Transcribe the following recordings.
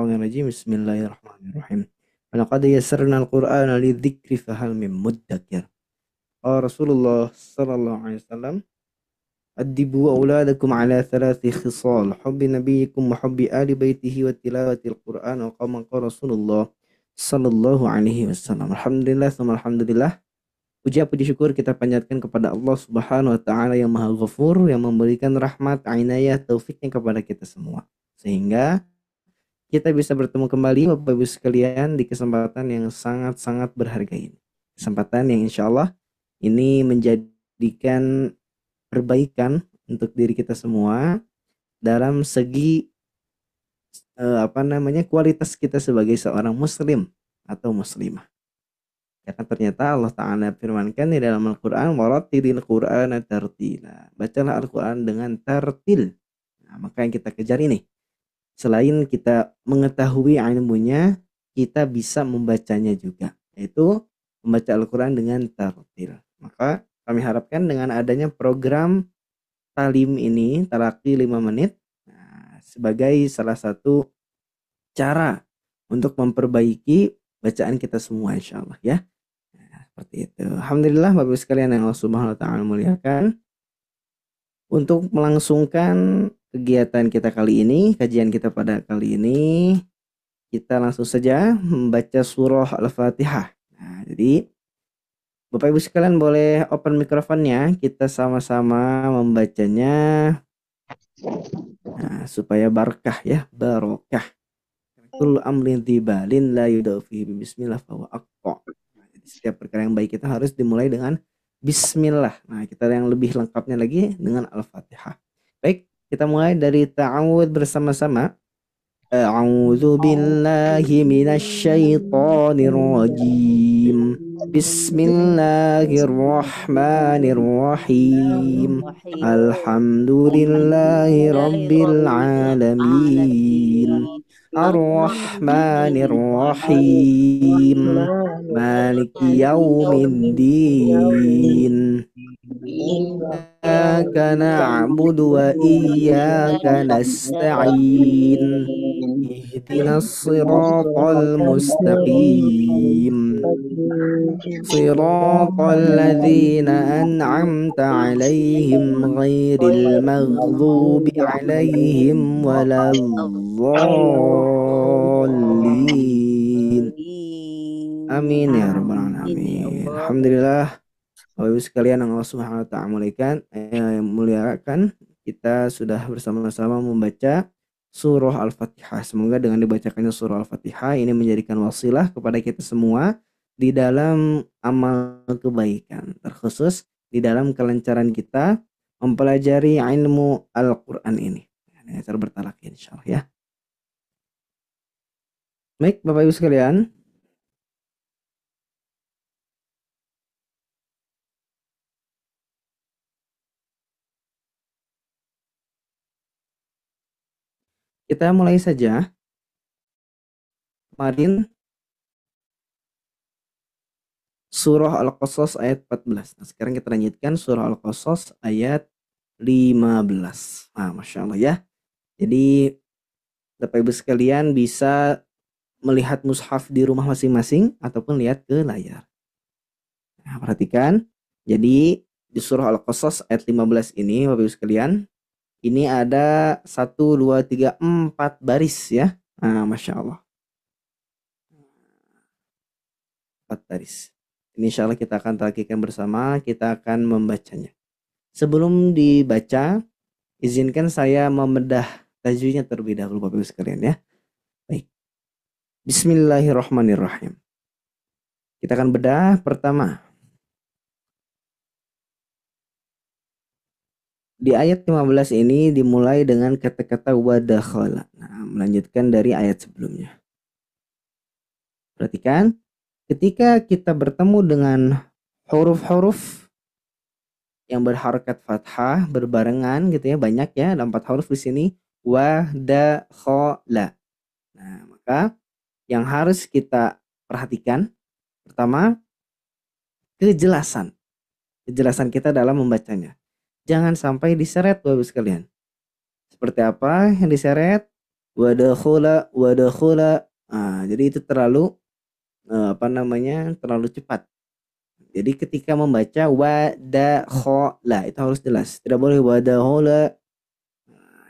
Minasyaitonirrajim. Bismillahirrahmanirrahim. Walaqad yassarnal Qur'ana lidzikri fahal mim muddakir. Qala Rasulullah sallallahu alaihi wasallam, "Addibu auladakum ala thalathi khisal, hubbi nabiyyikum wa hubbi ali baitihi wa tilawatil Qur'an." Wa qala Rasulullah sallallahu alaihi wasallam. Alhamdulillah, alhamdulillah. Puji syukur kita panjatkan kepada Allah Subhanahu wa taala yang Maha Ghafur, yang memberikan rahmat, inayah, taufiknya kepada kita semua. Sehingga kita bisa bertemu kembali Bapak Ibu sekalian di kesempatan yang sangat-sangat berharga ini. Kesempatan yang insya Allah ini menjadikan perbaikan untuk diri kita semua dalam segi kualitas kita sebagai seorang muslim atau muslimah. Karena ternyata Allah Ta'ala firmankan di dalam Al-Quran, warattilil Qur'ana tartila. Bacalah Al-Quran dengan tartil. Nah, maka yang kita kejar ini, selain kita mengetahui ilmunya, kita bisa membacanya juga, yaitu membaca Al-Quran dengan tartil. Maka kami harapkan dengan adanya program talim ini, Talaqi 5 menit, sebagai salah satu cara untuk memperbaiki bacaan kita semua insya Allah ya. Seperti itu. Alhamdulillah Bapak Ibu sekalian yang Allah Subhanahu wa taala muliakan. Untuk melangsungkan kegiatan kita kali ini, kajian kita pada kali ini, kita langsung saja membaca surah Al-Fatihah. Nah, jadi Bapak Ibu sekalian boleh open mikrofonnya, kita sama-sama membacanya. Nah, supaya barakah ya, barokah. Kullu amrin dzibalin la yudafi bismillah fa huwa aqta. Setiap perkara yang baik kita harus dimulai dengan bismillah. Nah, kita yang lebih lengkapnya lagi dengan Al-Fatihah. Baik, kita mulai dari ta'awudz bersama-sama. A'udzu billahi minasy syaithanir rajim. Bismillahirrahmanirrahim. Alhamdulillahi rabbil alamin. Ar-Rahmanir-Rahim. Maliki yaumiddin. Iyyaka na'budu wa iyyaka nasta'in. Ihdinas siratal mustaqim. Siratal ladzina an'amta 'alaihim ghairil maghdubi 'alaihim waladdallin. Amin ya rabbal alamin. Alhamdulillah. Bapak Ibu sekalian yang Allah Subhanahu wa taala muliakan, kita sudah bersama-sama membaca surah Al-Fatihah. Semoga dengan dibacakannya surah Al-Fatihah ini menjadikan wasilah kepada kita semua di dalam amal kebaikan, terkhusus di dalam kelancaran kita mempelajari ilmu Al-Quran ini. Ini cara bertalak insyaallah ya. Baik Bapak Ibu sekalian, kita mulai saja. Kemarin surah Al-Qasas ayat 14. Nah, sekarang kita lanjutkan surah Al-Qasas ayat 15. Nah, Masya Allah ya. Jadi Bapak Ibu sekalian bisa melihat mushaf di rumah masing-masing ataupun lihat ke layar. Nah, perhatikan. Jadi di surah Al-Qasas ayat 15 ini Bapak Ibu sekalian, ini ada 1, 2, 3, 4 baris ya. Nah, Masya Allah. 4 baris. Ini insya Allah kita akan takikan bersama, kita akan membacanya. Sebelum dibaca, izinkan saya membedah tajwidnya terlebih dahulu Bapak Ibu sekalian ya. Baik. Bismillahirrahmanirrahim. Kita akan bedah pertama. Di ayat 15 ini dimulai dengan kata-kata wadakhala. Nah, melanjutkan dari ayat sebelumnya. Perhatikan, ketika kita bertemu dengan huruf-huruf yang berharokat fathah berbarengan gitu ya, banyak ya, ada 4 huruf di sini, wadakhala. Nah, maka yang harus kita perhatikan pertama, kejelasan kita dalam membacanya. Jangan sampai diseret Bapak Ibu sekalian. Seperti apa yang diseret? wadakhola. Jadi itu terlalu terlalu cepat. Jadi ketika membaca wadakhola itu harus jelas. Tidak boleh wadakhola.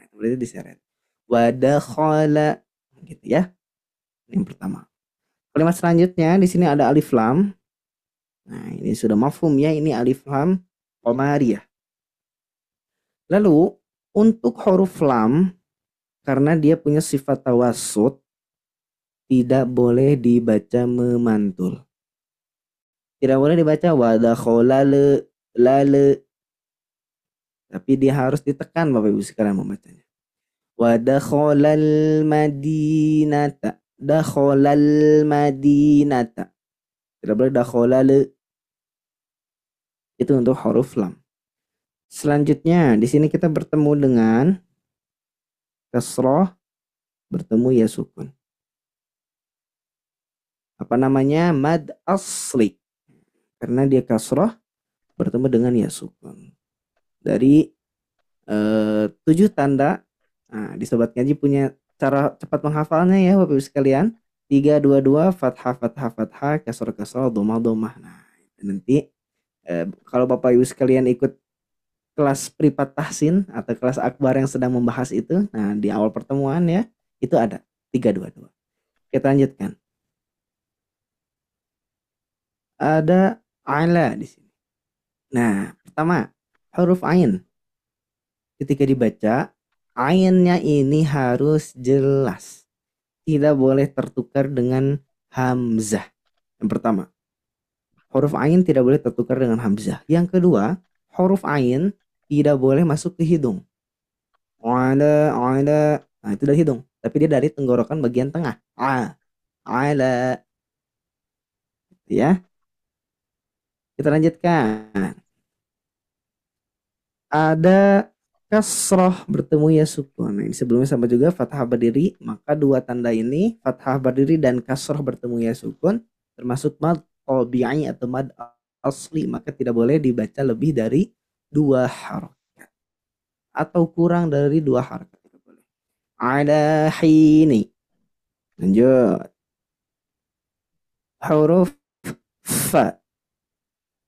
Itu berarti diseret. Wadakhola, gitu ya. Yang pertama. Kalimat selanjutnya di sini ada alif lam. Nah, ini sudah mafhum ya, ini alif lam qamariyah. Lalu untuk huruf lam, karena dia punya sifat tawassut, tidak boleh dibaca memantul. Tidak boleh dibaca wadakholale, lale. Tapi dia harus ditekan Bapak Ibu sekalian membacanya. Wadakholal madinata, dakholal madinata. Tidak boleh dakholale. Itu untuk huruf lam. Selanjutnya di sini kita bertemu dengan kasroh, bertemu ya sukun. Apa namanya? Mad asli. Karena dia kasroh bertemu dengan ya sukun. Dari 7 tanda. Nah, di Sobat Ngaji punya cara cepat menghafalnya ya Bapak Ibu sekalian. 3, 2, 2, fathah, fathah, fathah, kasroh, kasroh, domah, domah. Nah, nanti kalau Bapak Ibu sekalian ikut kelas privat tahsin atau kelas akbar yang sedang membahas itu, nah di awal pertemuan ya, itu ada 3, 2, 2. Kita lanjutkan. Ada ala di sini. Nah, pertama, huruf ain. Ketika dibaca, ainnya ini harus jelas. Tidak boleh tertukar dengan hamzah. Yang pertama, huruf ain tidak boleh tertukar dengan hamzah. Yang kedua, huruf ain tidak boleh masuk ke hidung. Ala. Nah, itu dari hidung. Tapi dia dari tenggorokan bagian tengah. Ala. Ya. Kita lanjutkan. Ada kasroh bertemu ya sukun. Nah, ini sebelumnya sama juga fathah berdiri. Maka dua tanda ini, fathah berdiri dan kasroh bertemu ya sukun, termasuk mad tabi'i atau mad asli. Maka tidak boleh dibaca lebih dari 2 harakat. Atau kurang dari 2 harakat. Ada hini. Lanjut. Huruf fa.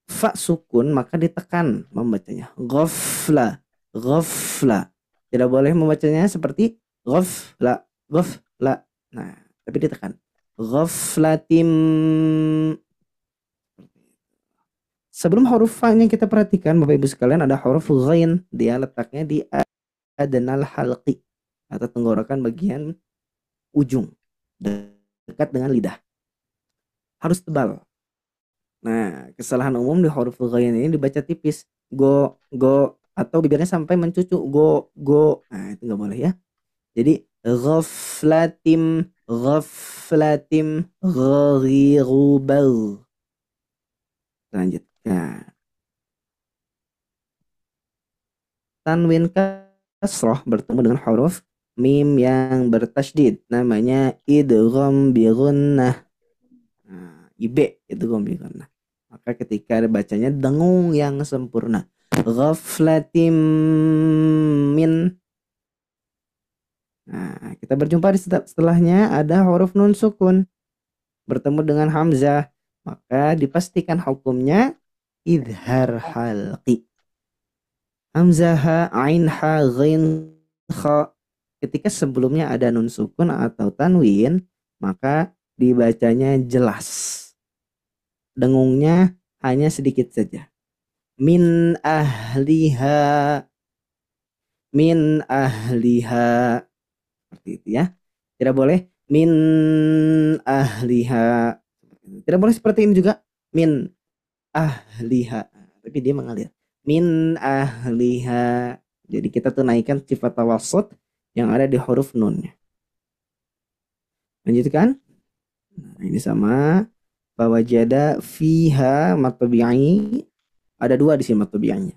Fa sukun maka ditekan membacanya. Ghafla. Ghafla. Tidak boleh membacanya seperti ghafla. Ghafla. Nah, tapi ditekan. Ghaflatim. Sebelum huruf fa-nya kita perhatikan Bapak Ibu sekalian, ada huruf ghain. Dia letaknya di adnal halqi atau tenggorokan bagian ujung dekat dengan lidah. Harus tebal. Nah, kesalahan umum di huruf ghain ini dibaca tipis. Go, atau bibirnya sampai mencucu. Go. Nah, itu nggak boleh ya. Jadi, ghaflatim, ghirubal. Lanjutkan. Tanwin kasroh bertemu dengan huruf mim yang bertasydid. Namanya idgham bi gunnah. IB itu gombingan. Maka ketika bacanya dengung yang sempurna. Ghaflatim min. Nah, kita berjumpa di setelahnya ada huruf nun sukun bertemu dengan hamzah. Maka dipastikan hukumnya idhar halqi. Hamzah, ain, ha, ghain, kha. Ketika sebelumnya ada nun sukun atau tanwin, maka dibacanya jelas. Dengungnya hanya sedikit saja. Min ahliha. Seperti itu ya. Tidak boleh min ahliha. Tidak boleh seperti ini juga. Min ahliha. Tapi dia mengalir. Min ahliha. Jadi kita tunaikan sifat tawassut yang ada di huruf nunnya. Lanjutkan. Nah, ini sama. Fawajada fiha mad tabi'i. Ada 2 di sini mad tabi'anya.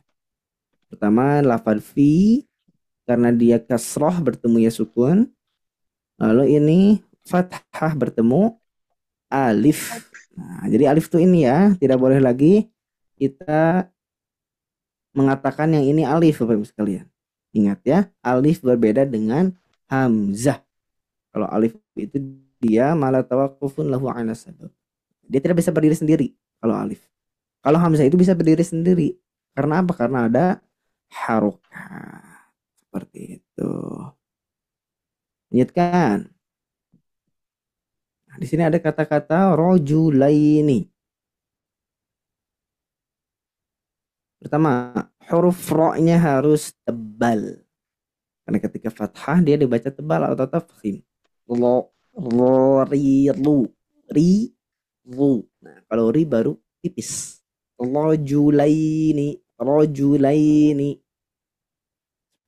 Pertama lafaz fi karena dia kasroh bertemu ya sukun. Lalu ini fathah bertemu alif. Nah, jadi alif itu ini ya, tidak boleh lagi kita mengatakan yang ini alif Bapak Ibu sekalian. Ingat ya, alif berbeda dengan hamzah. Kalau alif itu dia malah tawakufun lahu ala sabab. Dia tidak bisa berdiri sendiri kalau alif. Kalau hamzah itu bisa berdiri sendiri. Karena apa? Karena ada harokah. Seperti itu. Lanjutkan. Nah, di sini ada kata-kata rojulaini. Pertama, huruf ro-nya harus tebal. Karena ketika fathah dia dibaca tebal atau tafkhim. Lo, ri, lu. Ri, lu. Nah, kalau ri baru tipis. Rojulaini. Rojulaini.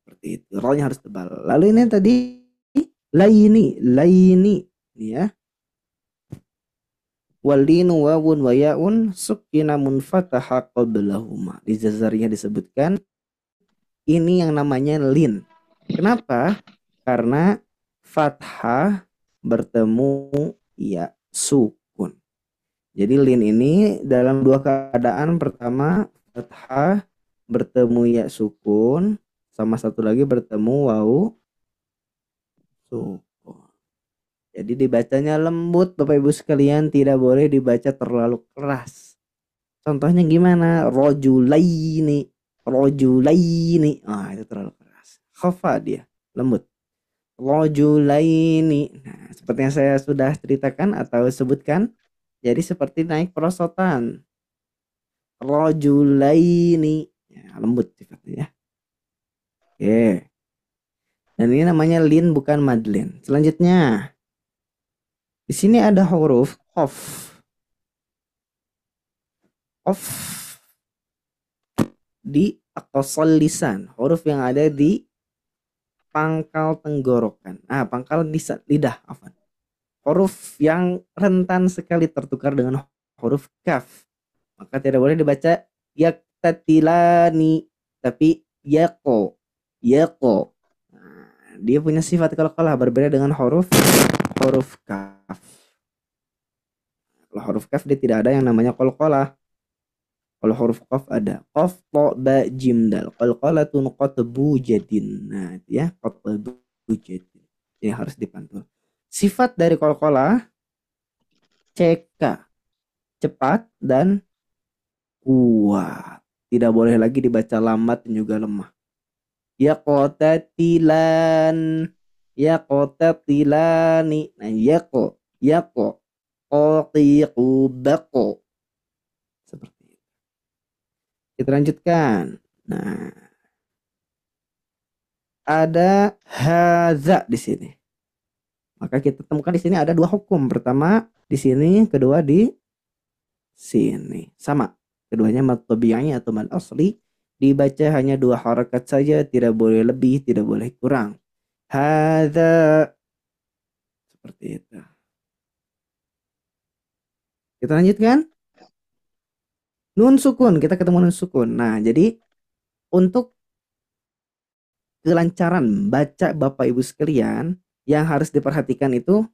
Seperti itu. Ro-nya harus tebal. Lalu ini tadi laini. Laini. Ini ya. Walinu wawun wa yaun sukina munfataha qablahuma. Di jazarnya disebutkan ini yang namanya lin. Kenapa? Karena fathah bertemu ya sukun. Jadi lin ini dalam dua keadaan. Pertama, fathah bertemu ya sukun, sama satu lagi bertemu wawu sukun. Jadi dibacanya lembut Bapak Ibu sekalian, tidak boleh dibaca terlalu keras. Contohnya gimana? Rojulaini, rojulaini. Ah, itu terlalu keras. Khafa dia, lembut. Rojulaini. Nah, seperti yang saya sudah ceritakan atau sebutkan, jadi seperti naik perosotan. Rojulaini. Ya, lembut sifatnya ya. Oke. Dan ini namanya lin bukan madlin. Selanjutnya, di sini ada huruf qaf. Qaf di aqsal lisan, huruf yang ada di pangkal tenggorokan. Ah, pangkal lidah, afwan. Huruf yang rentan sekali tertukar dengan huruf kaf. Maka tidak boleh dibaca yaktatilani, tapi yaqo. Yaqo. Nah, dia punya sifat qalqalah berbeda dengan huruf kaf. Kalau huruf kaf dia tidak ada yang namanya qalqalah. Kalau huruf qaf ada qaf, ta, ba, jim, dal. Qalqalatun qatbu jadin. Nah, ya, qatbu jadin. Ini harus dipantul. Sifat dari qalqalah CK, cepat dan kuat. Tidak boleh lagi dibaca lambat dan juga lemah. Ya qatatilan, ya qatatilani. Nah, yaqo, yaqo, qatiqu, baqo. Seperti itu. Kita lanjutkan. Nah, ada haza di sini. Maka kita temukan di sini ada dua hukum. Pertama di sini, kedua di sini. Sama. Keduanya mad tabi'i atau mad asli. Dibaca hanya dua harakat saja, tidak boleh lebih, tidak boleh kurang. Hadza. Seperti itu. Kita lanjutkan. Nun sukun, kita ketemu nun sukun. Nah, jadi untuk kelancaran baca Bapak Ibu sekalian, yang harus diperhatikan itu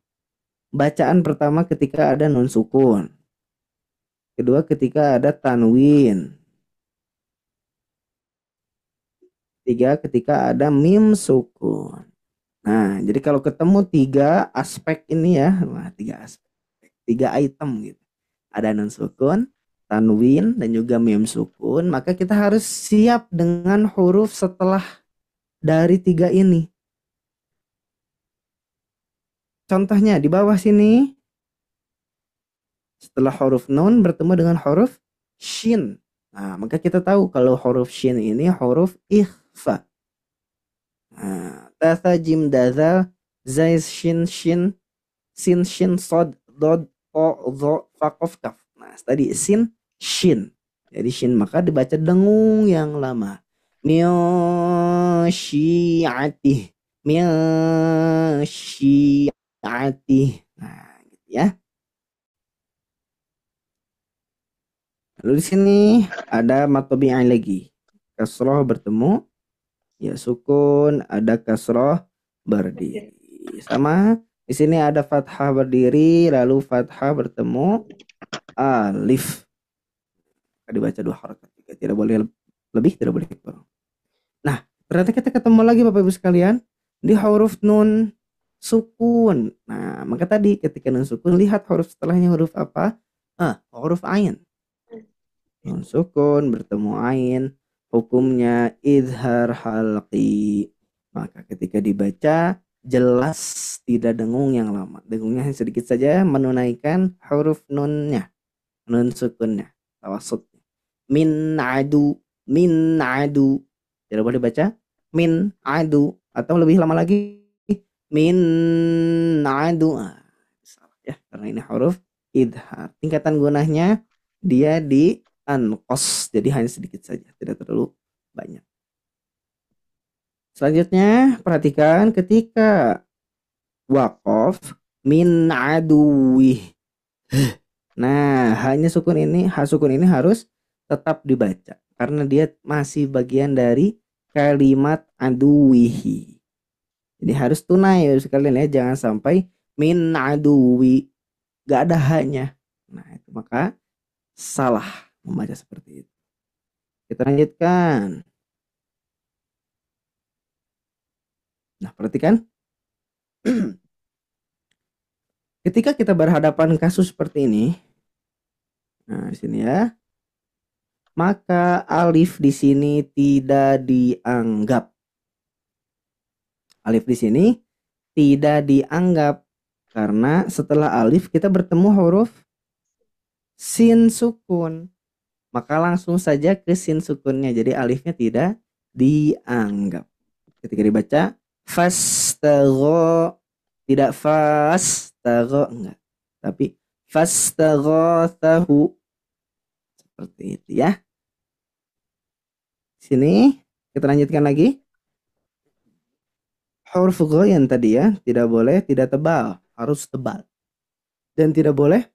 bacaan pertama ketika ada nun sukun. Kedua ketika ada tanwin. Tiga ketika ada mim sukun. Nah, jadi kalau ketemu tiga aspek ini ya, wah, tiga aspek, tiga item gitu. Ada nun sukun, tanwin, dan juga mim sukun. Maka kita harus siap dengan huruf setelah dari tiga ini. Contohnya di bawah sini, setelah huruf nun bertemu dengan huruf shin. Nah, maka kita tahu kalau huruf shin ini huruf ikhfa. Nah, tasa jim daza zai shin shin sin shin sod dod o zo fa qaf kaf. Nah, tadi sin shin. Jadi shin maka dibaca dengung yang lama. Miyasyi'atih. Miyasyi'atih. Nah, gitu ya. Lalu di sini ada matobi'ah lagi. Kasroh bertemu, ya sukun, ada kasroh berdiri. Sama di sini ada fathah berdiri, lalu fathah bertemu alif. Dibaca dua harakat. Tidak boleh lebih, tidak boleh kurang. Nah, ternyata kita ketemu lagi Bapak Ibu sekalian di huruf nun sukun. Nah, maka tadi ketika nun sukun lihat huruf setelahnya huruf apa? Huruf ain. Nun sukun bertemu ain, hukumnya idhar halqi. Maka ketika dibaca jelas tidak dengung yang lama. Dengungnya hanya sedikit saja menunaikan huruf nunnya, nun sukunnya, tawasud. Min adu, min adu. Tidak boleh baca min adu atau lebih lama lagi min adu. Salah ya, karena ini huruf idhar. Tingkatan gunahnya dia di anqos, jadi hanya sedikit saja, tidak terlalu banyak. Selanjutnya perhatikan ketika waqaf min aduwih. Nah, hanya sukun ini, sukun ini harus tetap dibaca karena dia masih bagian dari kalimat aduwihi. Jadi harus tunai ya sekalian ya, jangan sampai min aduwi gak ada hanya. Nah, itu maka salah membaca seperti itu. Kita lanjutkan. Nah, perhatikan. Ketika kita berhadapan kasus seperti ini, nah di sini ya, maka alif di sini tidak dianggap. Alif di sini tidak dianggap karena setelah alif kita bertemu huruf sin sukun. Maka langsung saja ke sin sukunnya. Jadi alifnya tidak dianggap. Ketika dibaca fastagho, tidak fastagho, enggak. Tapi fastaghathahu. Seperti itu ya. Sini kita lanjutkan lagi. Huruf ghain tadi ya, tidak boleh tidak tebal, harus tebal. Dan tidak boleh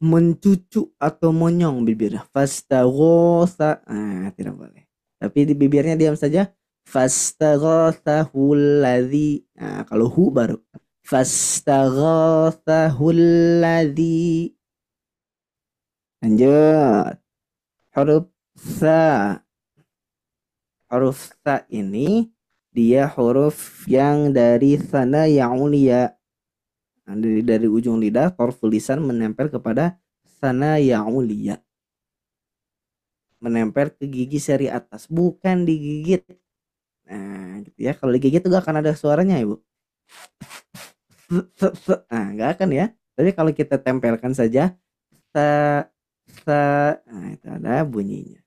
mencucu atau monyong bibir. Fastaghatha, tidak boleh. Tapi di bibirnya diam saja. Fastaghathahul ladzi. Nah, kalau hu baru fastaghathahul ladzi. Lanjut. Huruf sa. Huruf sa ini dia huruf yang dari sana yang ulia. Dari ujung lidah, torful lisan menempel kepada sana yang ulia. Menempel ke gigi seri atas, bukan digigit. Nah, gitu ya. Kalau digigit itu gak akan ada suaranya, Ibu. Nah, gak akan ya. Tapi kalau kita tempelkan saja, sa, nah itu ada bunyinya.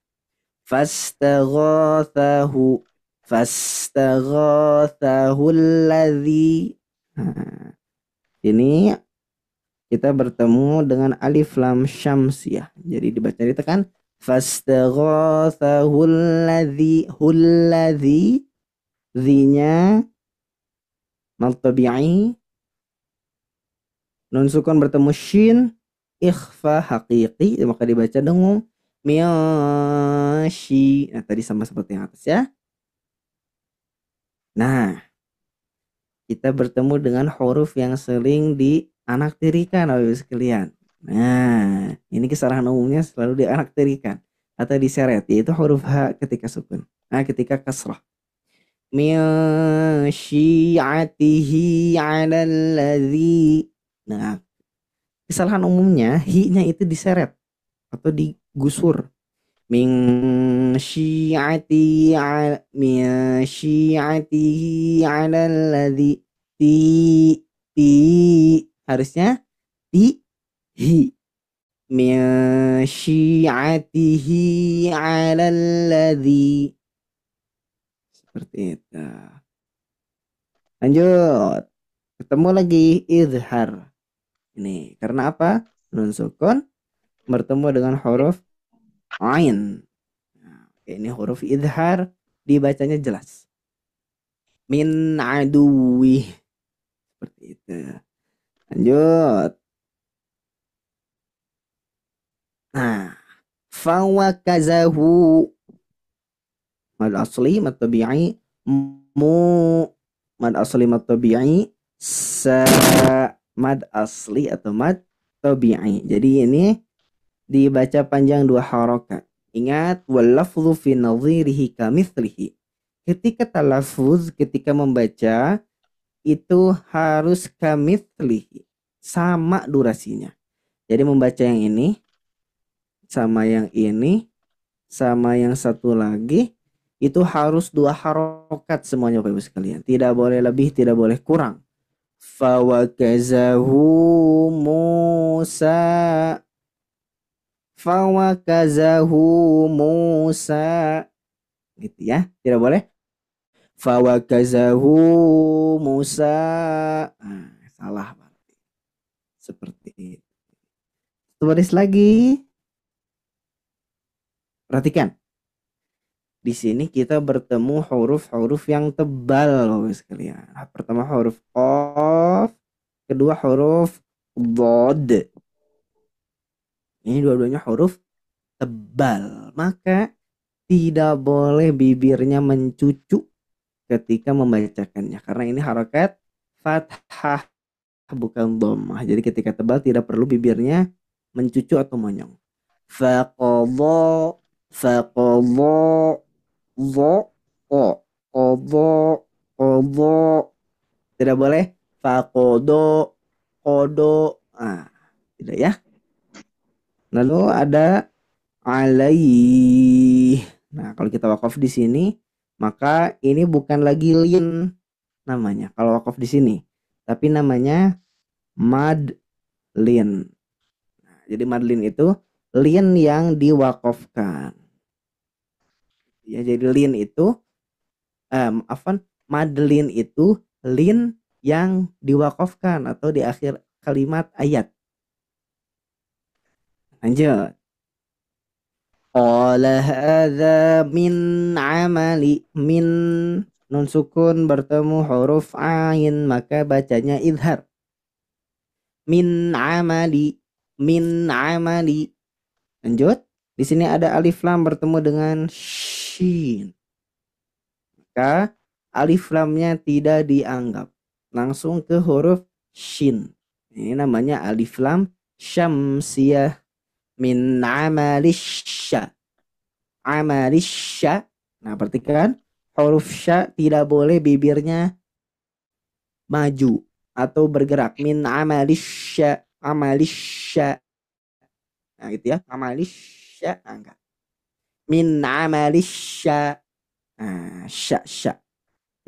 Fastaghathahu, fastaghathahu alladzi. Nah, ini kita bertemu dengan alif lam syamsiyah. Jadi dibaca ditekan fastaghathahu alladzi, hulladzi, zinya mal tabi'i, nun sukun bertemu shin, ikhfa haqiqi, maka dibaca dengung miyashi. Nah, tadi sama seperti yang atas ya. Nah, kita bertemu dengan huruf yang sering dianaktirikan oleh sekalian. Nah, ini kesalahan umumnya selalu dianaktirikan atau diseret, yaitu huruf H ketika sukun. Nah, ketika kasrah. Min syi'atihi 'alal ladzi. Nah, kesalahan umumnya hi-nya itu diseret atau digusur. Min syi'atihi 'alal ladzi. Ti harusnya ti hi. Min syi'atihi 'alal ladzi. Seperti itu. Lanjut. Ketemu lagi izhar. Ini karena apa? Nun sukun bertemu dengan huruf ain. Nah, ini huruf izhar dibacanya jelas. Min aduwi. Seperti itu. Lanjut. Nah, fawakazahu. Mad asli mad tabi'i mad asli mad tabi'i mad asli atau mad tabi'i. Jadi ini dibaca panjang 2 harokat. Ingat wal lafdhu fi nadhirihi kamitslihi. Ketika talafuz, ketika membaca itu harus kamitslihi, sama durasinya. Jadi membaca yang ini sama yang ini sama yang satu lagi itu harus 2 harokat semuanya Bapak Ibu sekalian. Tidak boleh lebih, tidak boleh kurang. Fawakazahu Musa. Fawakazahu Musa. Gitu ya. Tidak boleh. Fawakazahu Musa. Salah. Seperti itu. Tulis lagi. Perhatikan. Di sini kita bertemu huruf-huruf yang tebal Bapak sekalian. Pertama huruf Qaf, kedua huruf Dhad. Ini dua-duanya huruf tebal. Maka tidak boleh bibirnya mencucu ketika membacakannya. Karena ini harokat fathah bukan dhammah. Jadi ketika tebal tidak perlu bibirnya mencucu atau monyong. Faqadha, faqadha, dho, qadha, qadha. Tidak boleh faqodo, kodo. Tidak ya. Lalu ada alaih. Nah, kalau kita wakaf di sini, maka ini bukan lagi lin namanya. Kalau wakaf di sini, tapi namanya madlin. Nah, jadi madlin itu lin yang diwakafkan. Ya, jadi lin itu madlin itu lin yang diwakafkan atau di akhir kalimat ayat. Lanjut. Qala hadza min amali min nun sukun bertemu huruf ain maka bacanya idhar. Min amali, min amali. Lanjut. Di sini ada alif lam bertemu dengan shin. Maka alif lamnya tidak dianggap. Langsung ke huruf shin. Ini namanya alif lam syamsiyah. Min amalisya. Amalisya. Nah, perhatikan huruf sya tidak boleh bibirnya maju atau bergerak. Min amalisya, amalisya. Nah, gitu ya. Amalisya, enggak. Min amalisya. Nah, sya.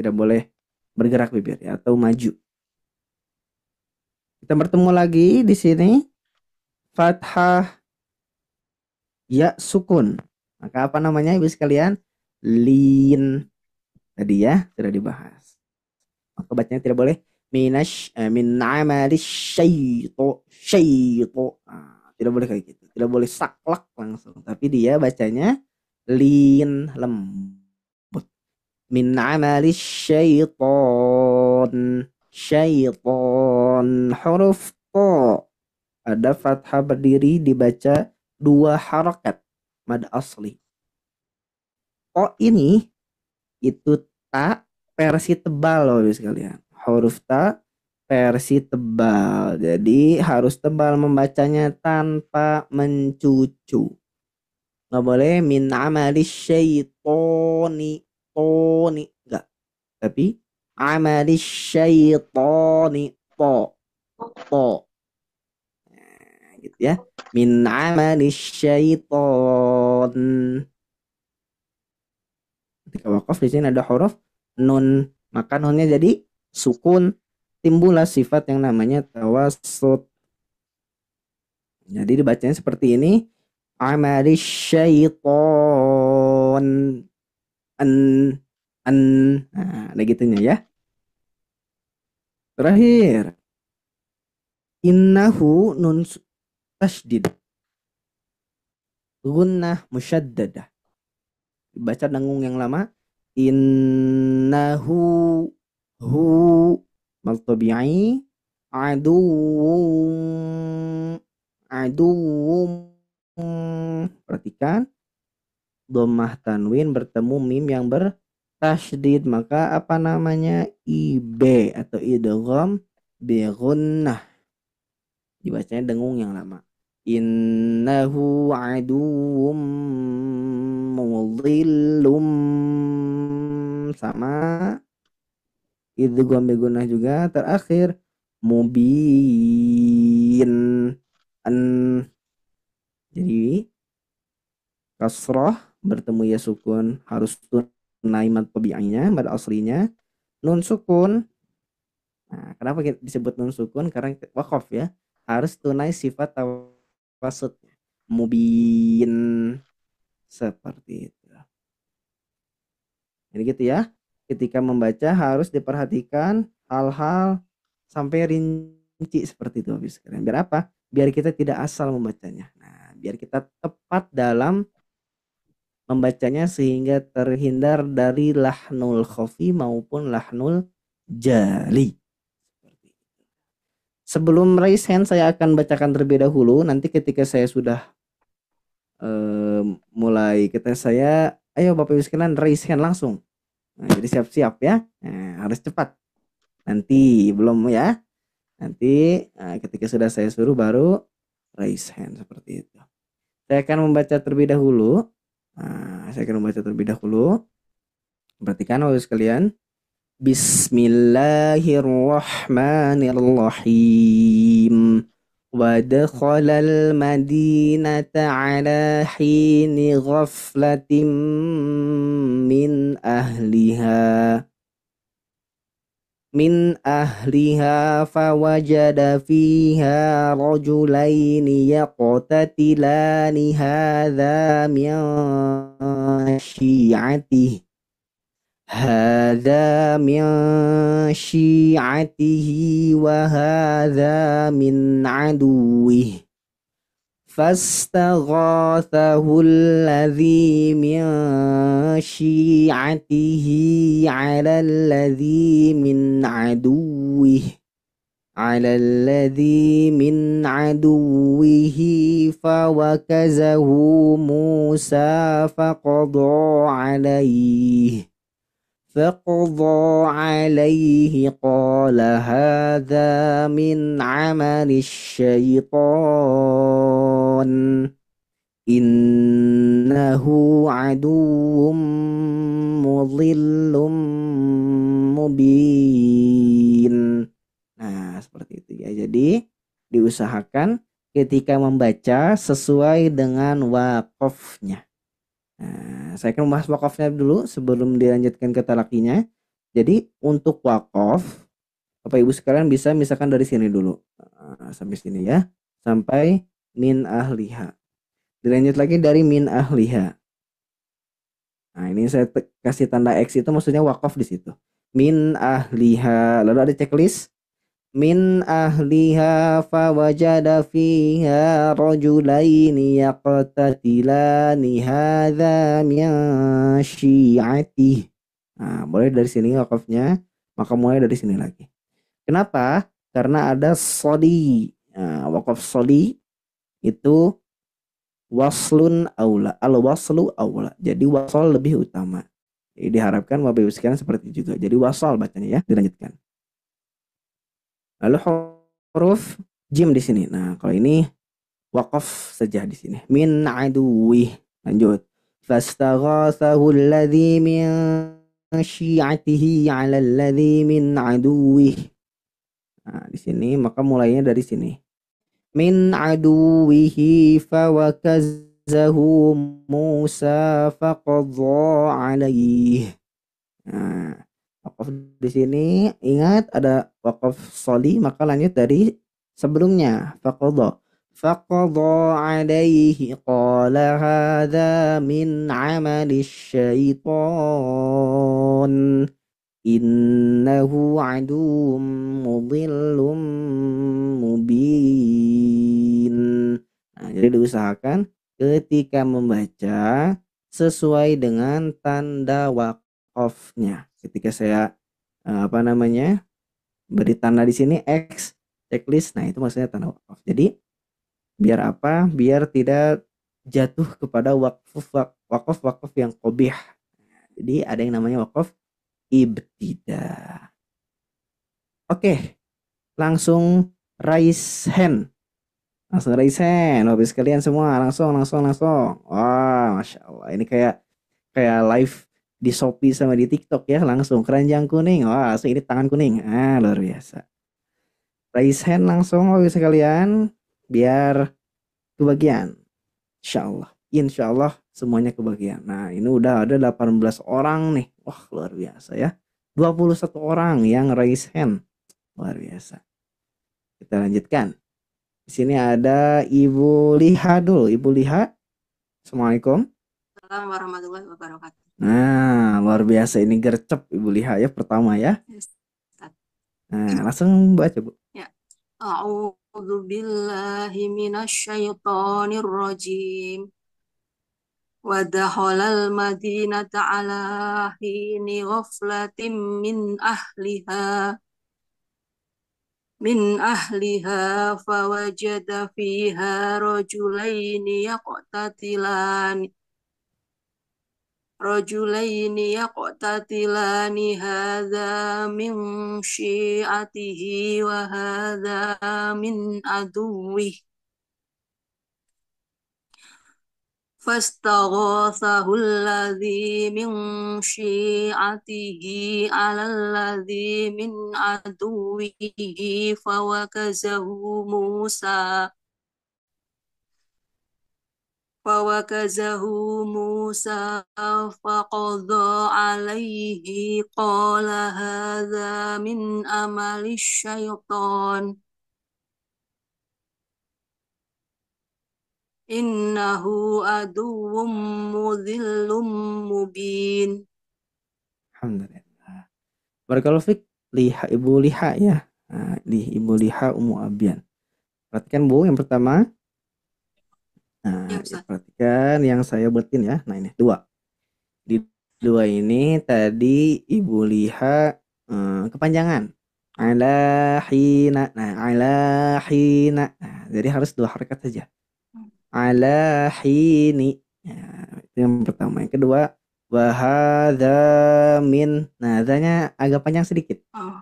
Tidak boleh bergerak bibir ya, atau maju. Kita bertemu lagi di sini. Fathah ya sukun. Maka apa namanya Ibu sekalian? Lin. Tadi ya sudah dibahas. Maka bacanya tidak boleh min amalis syaitu. Tidak boleh kayak gitu. Tidak boleh saklak langsung. Tapi dia bacanya lin, lembut. Min amalis syaiton. Huruf to. Ada fathah berdiri dibaca 2 harokat mad asli. Ini itu ta versi tebal loh sekalian. Huruf ta versi tebal. Jadi harus tebal membacanya tanpa mencucu. Nggak boleh min amalis syaitoni toni enggak. Tapi amalis syaitoni to. Gitu ya. Min amalis syaiton. Ketika wakaf di sini ada huruf nun, maka nunnya jadi sukun, timbullah sifat yang namanya tawassut. Jadi dibacanya seperti ini. Amalis syaiton. An. Nah, ada gitunya ya. Terakhir. Innahu nun tasydid. Gunnah musyaddadah. Baca dengung yang lama. Innahu hu mal tabi'i aduwwum. Perhatikan dhammah tanwin bertemu mim yang bertasydid, maka apa namanya? IB atau idgham bi gunnah. Dibacanya dengung yang lama. Innahu aduwwum mudhillum. Sama. idgham begunah juga terakhir mubin an. Jadi kasroh bertemu ya sukun harus tunai mad tabi'inya, mad aslinya. Nun sukun. Nah, kenapa disebut nun sukun? Karena wakaf ya. Harus tunai sifat tawasudnya. Mubin seperti itu. Jadi gitu ya. Ketika membaca harus diperhatikan hal-hal sampai rinci seperti itu habis sekalian. Biar apa? Biar kita tidak asal membacanya. Nah, biar kita tepat dalam membacanya sehingga terhindar dari lahnul khafi maupun lahnul jali. Sebelum raise hand saya akan bacakan terlebih dahulu. Nanti ketika saya sudah mulai kita saya ayo Bapak Ibu sekalian raise hand langsung. Nah, jadi siap-siap ya. Nah, harus cepat. Nanti belum ya. Nanti ketika sudah saya suruh baru raise hand seperti itu. Saya akan membaca terlebih dahulu. Perhatikan Bapak Ibu sekalian. Bismillahirrahmanirrahim. ودخل المدينة على حين غفلة من أهلها فوجد فيها رجلين يقتتلان هذا من شيعته وهذا من عدوه فاستغاثه الذي من شيعته على الذي من عدوه فوكزه موسى فقضى عليه قال هذا من عمل الشيطان إنه عدو مضل مبين. Nah, seperti itu ya. Jadi diusahakan ketika membaca sesuai dengan waqafnya. Nah, saya akan membahas wakafnya dulu sebelum dilanjutkan ke talakinya. Jadi untuk wakaf, Bapak Ibu sekalian bisa misalkan dari sini dulu. Sampai sini ya. Sampai min ahliha. Dilanjut lagi dari min ahliha. Nah, ini saya kasih tanda X itu maksudnya wakaf di situ. Min ahliha. Lalu ada checklist. Min ahliha fawajada fiha rajulaini yaqtatilani hadza min syi'atih. Nah, mulai dari sini wakafnya, maka mulai dari sini lagi. Kenapa? Karena ada sodi. Nah, wakaf sodi itu waslun aula, al-waslu aula. Jadi wasal lebih utama. Jadi diharapkan Bapak Ibu sekalian seperti itu juga. Jadi wasal bacanya ya, dilanjutkan. Lalu huruf jim di sini. Nah, kalau ini wakaf saja di sini. Min aduwih. Lanjut. Fastaghathahu alladhi min syi'atihi 'ala alladhi min aduwih. Nah, di sini maka mulainya dari sini. Min aduwihi fawakazahu Musa faqadha 'alaihi. Nah, wakaf di sini ingat ada wakaf soli maka lanjut dari sebelumnya faqadha alaihi qala hadza min amali syaitan innahu aduwwum mudhillum mubin. Nah, jadi diusahakan ketika membaca sesuai dengan tanda wakafnya. Ketika saya beri tanda di sini X checklist, nah itu maksudnya tanda wakaf. Jadi biar apa? Biar tidak jatuh kepada wakaf yang qabih. Jadi ada yang namanya wakaf ibtida. Oke, langsung raise hand. Bapak sekalian semua langsung. Wah, Masya Allah, ini kayak live di Shopee sama di TikTok ya, langsung keranjang kuning, wah langsung ini tangan kuning, luar biasa. Raise hand langsung Bapak sekalian, biar kebagian. Insya Allah semuanya kebagian. Nah ini udah ada 18 orang nih, wah luar biasa ya. 21 orang yang raise hand, luar biasa. Kita lanjutkan. Di sini ada Ibu Liha dulu. Ibu Liha, Assalamualaikum. Assalamualaikum warahmatullahi wabarakatuh. Nah, luar biasa ini gercep Ibu Liha ya pertama ya. Yes, Ustaz. Nah, langsung baca Bu. Ya. A'udzu billahi minasyaitonir rajim. Wa dakhalal madinata ala hini ghaflatin min ahliha fawajada fiha rajulaini yaqtatilani hadza min syi'atihi wa hadza min aduwwihi فاستغاثه الذي من شيعته على الذي من عدوه فوكزه موسى فوكزه موسى فقضى عليه قال هذا من عمل الشيطان إنه عدو مضل مبين. Alhamdulillah. Barakallahu fik. Liha Ibu Liha ya. Nah, di Ibu Liha Umu Abian. Perhatikan Bu yang pertama. Ya Nah, ya Ustaz. perhatikan yang saya buatin ya. Nah, ini dua. Di dua ini tadi Ibu Liha kepanjangan. Ala hina. Nah, ala hina. Nah, jadi harus dua harakat saja. Ala hini. Nah, itu yang pertama. Yang kedua, wahadha min. Nah, adanya agak panjang sedikit. Oh,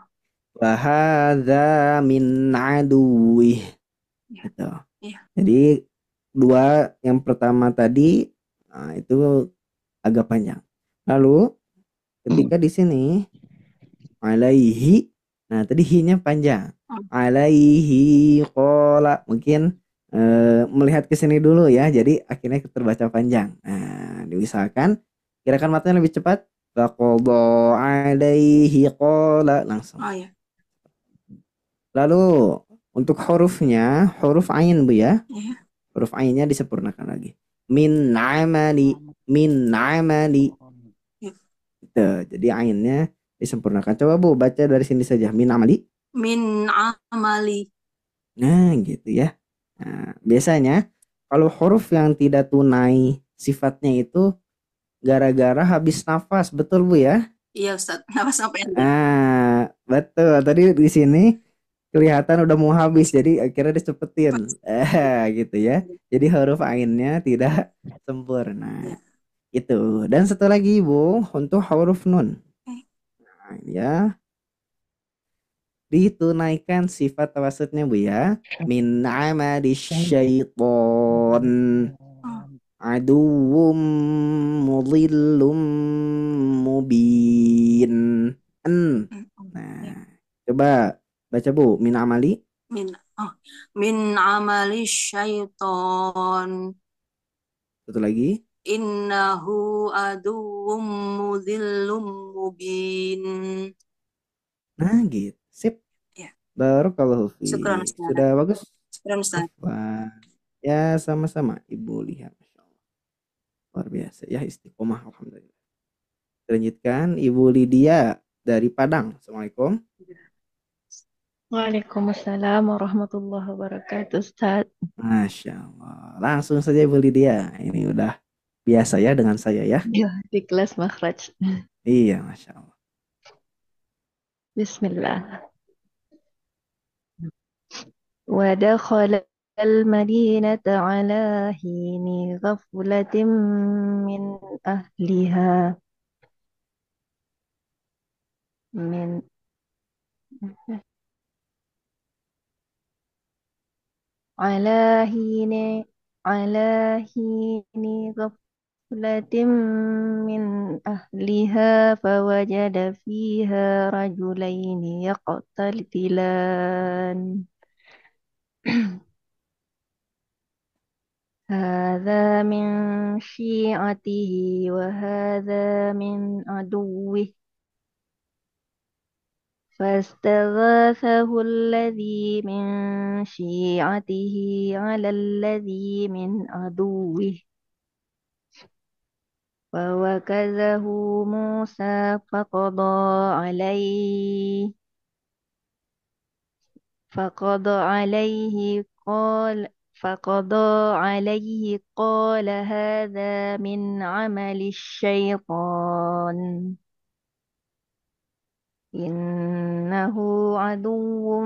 Wahadha min aduwih. ya, Gitu. ya. Jadi dua yang pertama tadi, nah, itu agak panjang. Lalu ketika di sini alaihi, nah tadi hi-nya panjang. Oh, Alaihi qola, mungkin melihat ke sini dulu ya, jadi akhirnya terbaca panjang. Nah, diusahakan gerakan matanya lebih cepat. Faqadha alaihi qola, langsung. oh ya, Lalu untuk hurufnya, huruf ain Bu ya. ya. Huruf ainnya disempurnakan lagi. Min amali, min amali. Ya. Gitu. Jadi ainnya disempurnakan. Coba Bu baca dari sini saja. Min amali. Min amali. Nah, gitu ya. Nah, biasanya kalau huruf yang tidak tunai sifatnya itu gara-gara habis nafas, betul Bu ya? Iya Ustaz, kenapa sampai pendek? Betul. Tadi di sini kelihatan udah mau habis, jadi akhirnya dicepetin. Gitu ya. Jadi huruf ainnya tidak sempurna. Ya. Itu. Dan satu lagi Bu, untuk huruf nun. Eh, Nah, ini ya. Ditunaikan sifat tawasudnya Bu ya. Min amali syaiton oh, aduwwum mudhillum mubin. En. ya. Nah, coba baca Bu. Min amali. Min, oh, min amali syaiton. Satu lagi. Innahu aduwwum mudhillum mubin. Nah, gitu. Sip. Ya, Barakallahu syukran fiik. Ustaz. Sudah bagus. Syukran Ustaz. Afwan. Ya, sama-sama Ibu lihat. Masya Allah. Luar biasa ya istiqomah. Alhamdulillah. Lanjutkan Ibu Lydia dari Padang. Assalamualaikum. Waalaikumsalam warahmatullahi wabarakatuh, Ustaz. Masya Allah. Langsung saja Ibu Lydia. Ini udah biasa ya dengan saya ya. Ya, di kelas makhraj. Iya, Masya Allah. Bismillah. ودخل المدينة على حين غفلة من أهلها من على حين على حين غفلة من أهلها فوجد فيها رجلين يقتتلان هذا من شيعته وهذا من عدوه فاستغاثه الذي من شيعته على الذي من عدوه فوكزه موسى فقضى عليه قال هذا من عمل الشيطان إنه عدو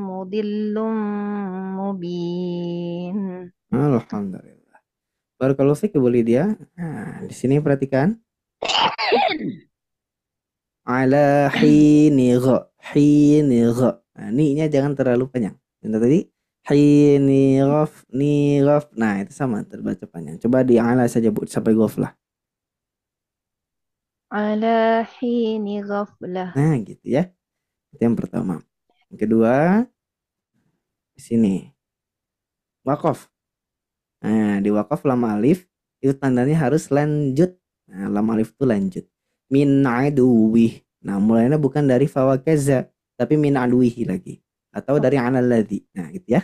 مضل مبين. Alhamdulillah. Barakallahu fiik Ibu Lydia. Nah, di sini perhatikan ala hini gha. Nah, ni-nya jangan terlalu panjang. Contoh tadi hini ghaf ni ghaf. Nah, itu sama terbaca panjang. Coba di ala saja Bu sampai ghaflah. Ala hini ghaflah. Nah, gitu ya. Itu yang pertama. Yang kedua di sini waqaf. Nah, di waqaf lam alif itu tandanya harus lanjut. Nah, lam alif itu lanjut. Min aduwih. Nah, mulainya bukan dari fawakaza, tapi min aduwihi lagi. Atau dari analladzi. Nah, gitu ya.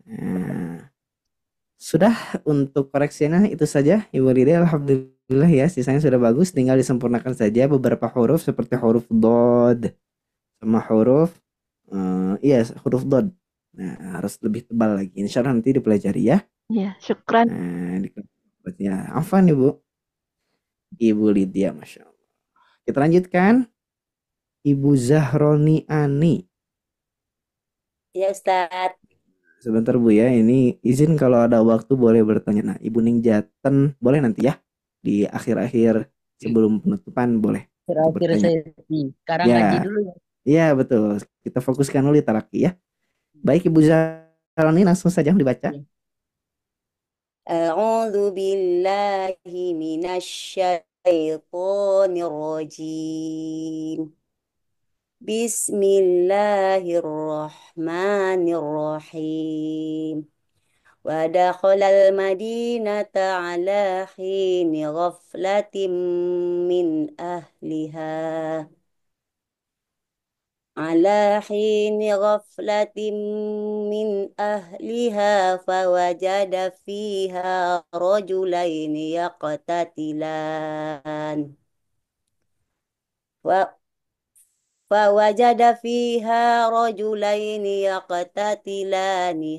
Nah, sudah untuk koreksinya itu saja Ibu Lydia. Alhamdulillah ya, sisanya sudah bagus. Tinggal disempurnakan saja beberapa huruf seperti huruf dod sama huruf huruf dod. Nah, harus lebih tebal lagi. Insya Allah nanti dipelajari ya. Ya, syukran. Nah, ya, afwan Ibu. Ibu Lydia, Masya Allah. Kita lanjutkan. Ibu Zahroni Ani. Ya Ustadz. Sebentar Bu ya, ini izin kalau ada waktu boleh bertanya. Nah, Ibu Ningjaten boleh nanti ya di akhir-akhir sebelum penutupan boleh. Terakhir sesi. Sekarang ngaji dulu ya. Iya betul. Kita fokuskan dulu di taraki ya. Baik Ibu Zahroni langsung saja dibaca. A'udzu billahi minasy syaitonir rajim. Bismillahirrahmanirrahim. Wa dakhalal madinata ala hini ghaflatin min ahliha. على حين غفلة من أهلها فوجد فيها رجلين يقتتلان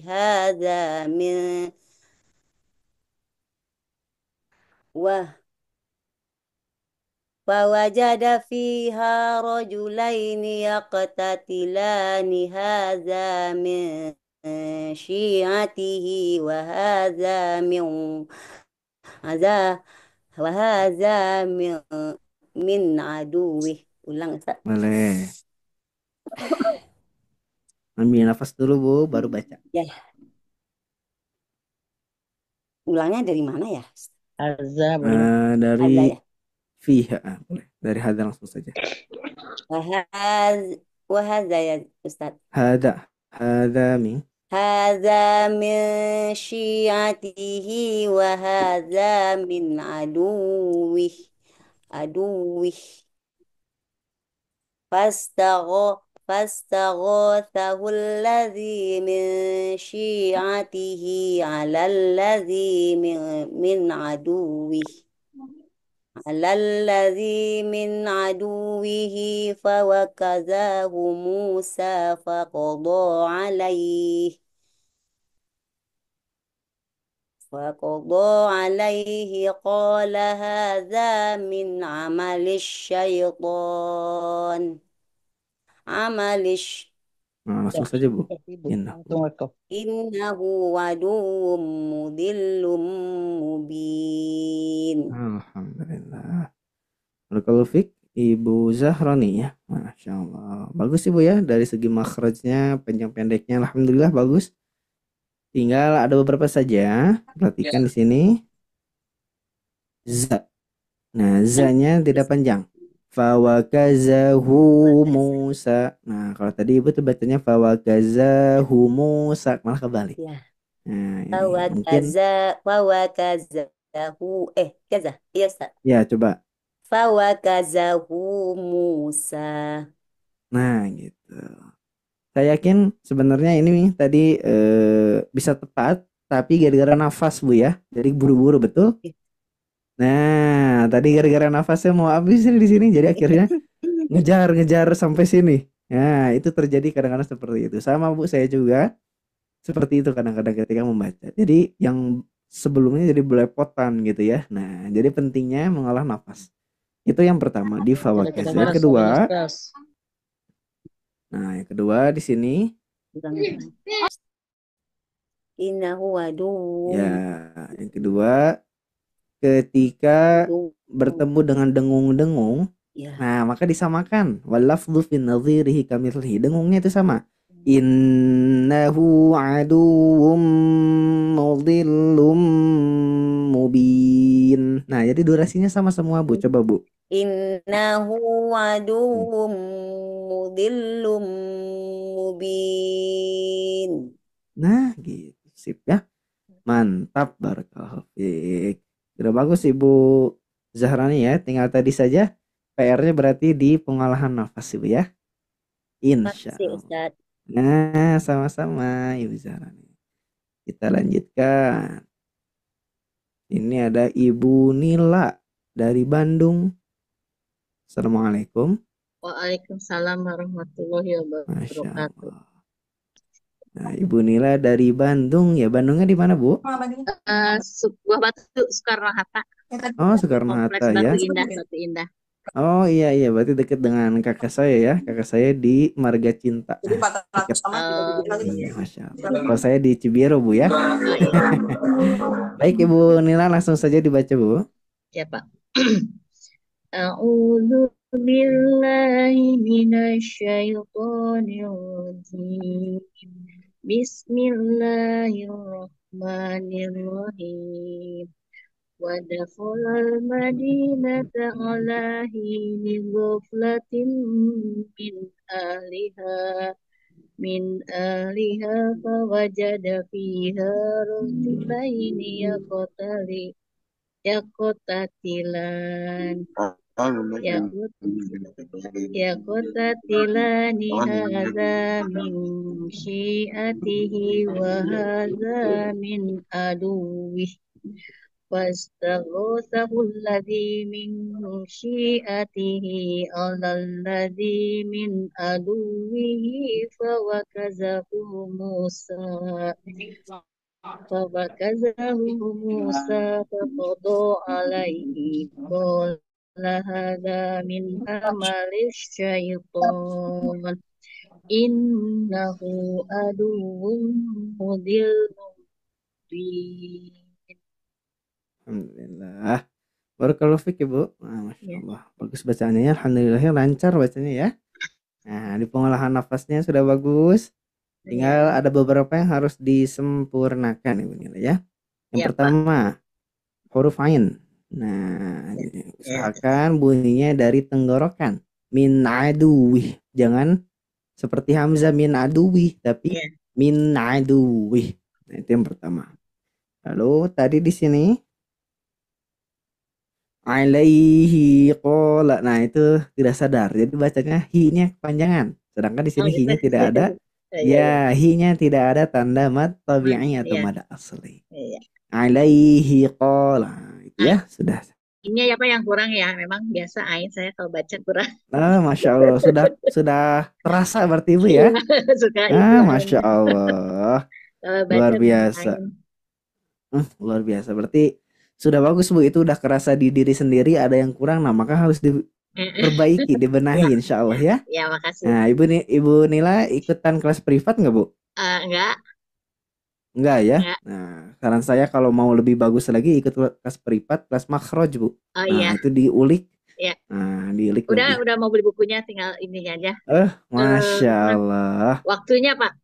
هذا من فوجد فيها رجلين يقتتلان هذا من شيعته وهذا من عدوه. Ulang Ustaz. Boleh. Ambil nafas dulu Bu, baru baca. Ya. Ulangnya dari mana ya? Dari Hadza ya. fiha, boleh. Dari hadza langsung saja. Wahadza ya Ustaz. Hadza min syi'atihi wa hadza min aduwih. Fastaghathahu alladhi min syi'atihi 'ala alladhi min aduwih. فوكزاه موسى فقضى عليه قال هذا من عمل الشيطان langsung saja Bu. إنه عدو مضل مبين. Alhamdulillah. Barakallahu fiik Ibu Zahroni ya. Masya Allah. Bagus Ibu ya, dari segi makhrajnya, panjang pendeknya alhamdulillah bagus. Tinggal ada beberapa saja. Perhatikan di sini. za. Nah, zanya tidak panjang. Fawakazahu Musa. Nah, kalau tadi ibu tuh bacanya fawakazahu Musa, malah kebalik. Ya. Nah, ini mungkin Fawakazahu kaza. Iya, Ustaz. ya coba. Fawakazahu Musa. Nah, gitu. Saya yakin sebenarnya ini tadi bisa tepat, tapi gara-gara nafas Bu ya. Jadi buru-buru betul. Nah, tadi gara-gara nafasnya mau habis ini di sini, jadi akhirnya ngejar sampai sini. Nah, itu terjadi kadang-kadang seperti itu. Sama Bu, saya juga seperti itu kadang-kadang ketika membaca. Jadi yang sebelumnya jadi belepotan gitu ya. Nah, jadi pentingnya mengolah nafas. Itu yang pertama di fawakaz. Yang kedua, nah yang kedua di sini Innahu aduwwum. ya, yang kedua ketika bertemu dengan dengung-dengung, Ya. nah maka disamakan. Walafdhu fin nadhirihi kamitslihi. Dengungnya itu sama. Innahu aduwwum mudhillum mubin. Nah, jadi durasinya sama semua Bu. Coba Bu. Innahu aduwwum mudillum mubin. Nah, gitu. Sip ya. Mantap, barakallahu fiik. Sudah bagus Ibu Zahrani ya. Tinggal tadi saja PR-nya berarti di pengolahan nafas Ibu ya. Insya Makasih, Allah. Ustaz. Nah, sama-sama Ibu Zahrani. Kita lanjutkan. Ini ada Ibu Nila dari Bandung. Assalamualaikum. Waalaikumsalam warahmatullahi Masya wabarakatuh. Allah. Nah, Ibu Nila dari Bandung ya. Bandungnya di mana Bu? Buah Batu Soekarno-Hatta. Oh, Soekarno-Hatta Kompleks ya. Batu Indah. Oh iya berarti dekat dengan kakak saya ya. Kakak saya di Marga Cinta. Jadi 400 Dekat. sama 3 Iya, Masya Allah. Kalau saya di Cibiru Bu ya. iya. Baik Ibu Nila, langsung saja dibaca Bu. Ya Pak. A'udzu billahi minasyaitonir rajim. Bismillahirrahmanirrahim. Wa dakhalal madinata ala hini ghaflatin min ahliha fawajada fiha rajulaini yaqtatilan hadza min syi'atihi wa hadza min aduwwihi fastaghathahu alladhi min syi'atihi 'ala alladhi min aduwwihi fawakazahu Musa faqada alaihi qala hadha min amali syaitan innahu aduwwun mudillun mubin. Alhamdulillah. Barakallahu fiik Ibu. Nah, Masya Allah. Bagus bacaannya ya. Alhamdulillah lancar bacanya ya. Nah, di pengolahan nafasnya sudah bagus. Tinggal ada beberapa yang harus disempurnakan Ibu Nila ya. Yang pertama, huruf ain. Nah, usahakan bunyinya dari tenggorokan. Min aduwih. Jangan seperti hamzah min aduwih, tapi min aduwih. Nah, itu yang pertama. Lalu tadi di sini alaihi qala. Nah, itu tidak sadar. Jadi bacanya hi-nya kepanjangan. Sedangkan di sini hi-nya tidak ada. Ya, hi-nya tidak ada tanda mad tabi'i atau mad asli. Alaihi qala. Itu ya, sudah. Ini apa yang kurang ya? Memang biasa ain saya kalau baca kurang. Masya Allah, sudah terasa berarti Ibu ya. Suka Masya Allah. Luar biasa. Luar biasa. Berarti sudah bagus Bu, itu udah kerasa di diri sendiri ada yang kurang, nah maka harus diperbaiki, dibenahi insya Allah ya. Ya, makasih. Nah, Ibu Nila ikutan kelas privat nggak Bu? Enggak ya. Nah, saran saya kalau mau lebih bagus lagi ikut kelas privat, kelas makhraj Bu. Nah, itu diulik. Ya. Nah, diulik. Udah mau beli bukunya, tinggal ininya aja. Masya Allah. Waktunya Pak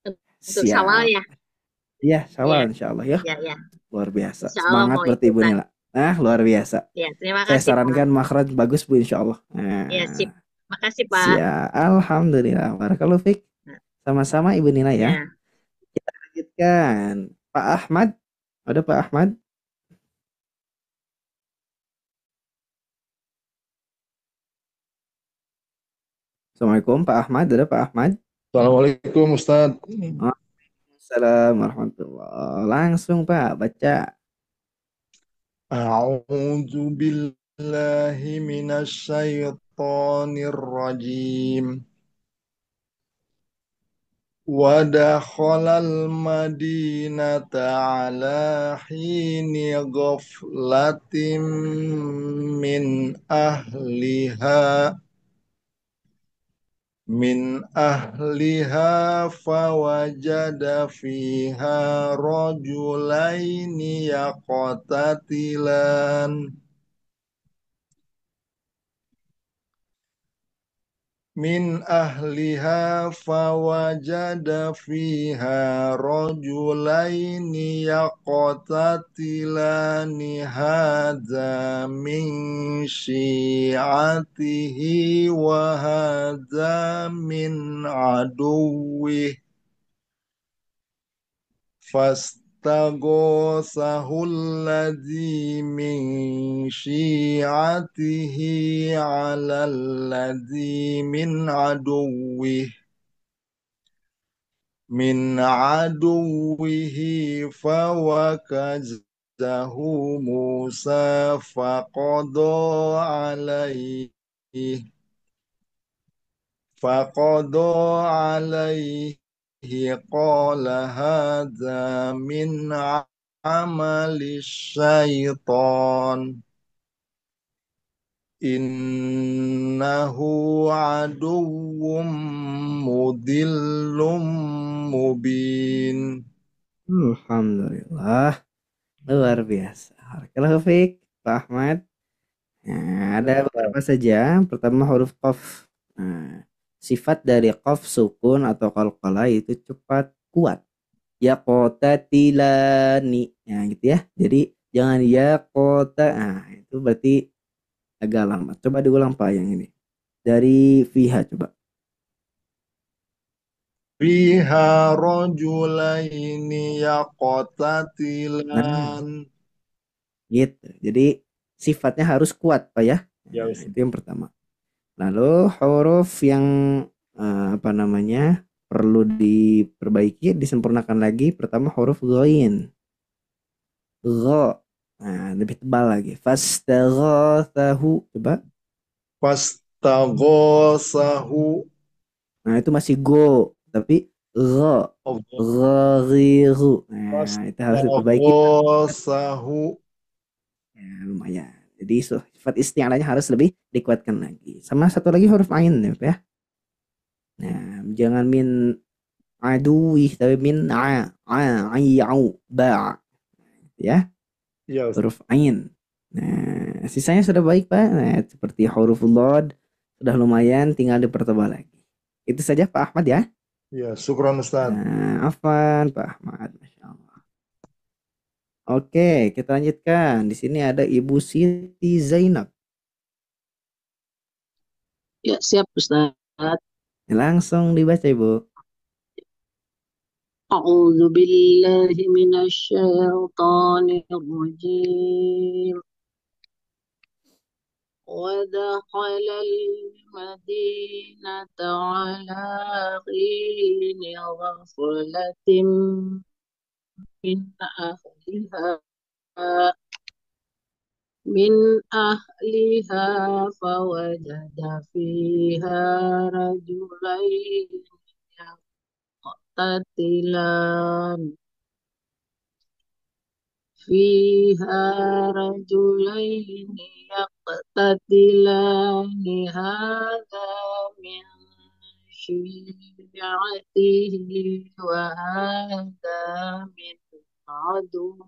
untuk Syawal ya. Iya, Syawal insya Allah ya. Ya. Luar biasa. Insya Allah Semangat berarti Ibu Nila. Nah, luar biasa. Ya, terima Saya kasih, Pak. sarankan makhraj bagus Bu insya Allah. Ya, Nah, sip. Makasih, Pak. siap. Alhamdulillah. Barakallahu fiik. Nah, Sama-sama Ibu Nina ya. ya. Kita lanjutkan. Pak Ahmad. Ada Pak Ahmad? Assalamualaikum Pak Ahmad. Ada Pak Ahmad? Assalamualaikum Ustaz. Waalaikumsalam warahmatullahi. Langsung Pak baca. A'udzu billahi minasy syaithanir rajim. Wa dakhalal madinata ala hini ghaflatin min ahliha fawajada fiha rajulaini yaqtatilan hadza min syi'atihi wa hadza min aduwwihi فاستغاثه الذي من شيعته على الذي من عدوه فوكزه موسى فقضى عليه قال هذا من عمل الشيطان إنه عدو مضل مبين. Alhamdulillah. Luar biasa. Barakallahu fiik Pak Ahmad. Nah, ada beberapa saja. Pertama huruf qaf. Nah, sifat dari qaf sukun atau qalqalah itu cepat kuat. Ya kota tilani. Nah, gitu ya. Jadi jangan ya kota. Nah, itu berarti agak lama. Coba diulang Pak yang ini. Dari Fiha coba. Fiha rajulaini Nah, yaqtatilan. gitu. Jadi sifatnya harus kuat Pak ya. Ya, Nah, Ustaz. itu yang pertama. Lalu huruf yang apa namanya perlu diperbaiki, disempurnakan lagi. Pertama huruf ghain. Gha. Nah, lebih tebal lagi. Fastaghathahu. Coba. Fastaghasahu. Nah, itu masih go, tapi gha. Ghaghiru. Nah, itu harus diperbaiki. Fastaghasahu. Ya, lumayan. Jadi sifat isti'alanya harus lebih dikuatkan lagi. Sama satu lagi huruf ain ya, Pak ya. Nah, jangan min aduwi tapi min ayau ba ya, Ya, Ustaz. huruf ain. Nah, sisanya sudah baik Pak. Nah, seperti huruf dhad sudah lumayan, tinggal dipertebal lagi. Itu saja Pak Ahmad ya. Ya, syukran Ustaz. Nah, afan Pak Ahmad, Masya Allah. Oke, kita lanjutkan. Di sini ada Ibu Siti Zainab. Ya, siap Ustaz. Langsung dibaca Ibu. A'udzu billahi minasyaitonir rajim. ودخل المدينة على حين غفلة من أهلها فوجد فيها رجلين يقتتلان هذا من شيعته وهذا من عدوه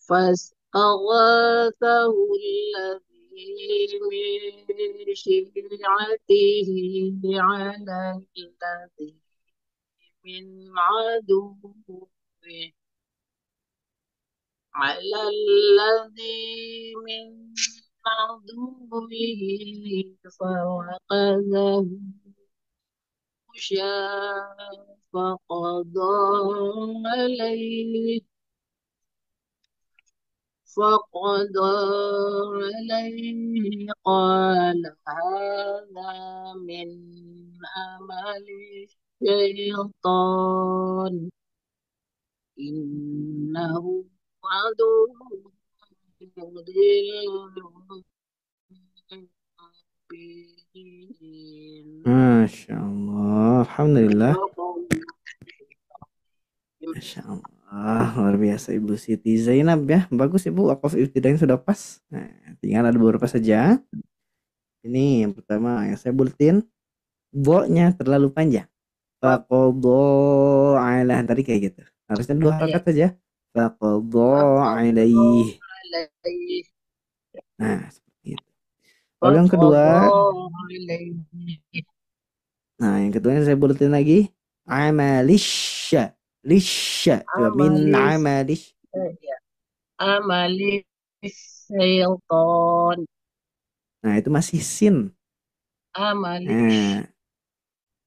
فاستغاثه الذي من شيعته على الذي من عدوه على الذي من عدوه فوقذه فقضى عليه قال هذا من عمل الشيطان إنه عدو مضل مبين. Masya Allah. Alhamdulillah. Masya Allah. Luar biasa Ibu Siti Zainab ya. Bagus Ibu. Wakaf ibtidainya sudah pas. Nah, tinggal ada beberapa saja. Ini yang pertama yang saya bulletin. Bo-nya terlalu panjang. Faqadha alah. Tadi kayak gitu. Harusnya 2 harakat saja. Faqadha alaih. Nah, seperti itu. Lalu yang kedua. Nah, yang kedua yang saya bulletin lagi. Amalisya. Lisya. Coba min amalish. Amalis syaitan. Nah, itu masih sin. Amalis.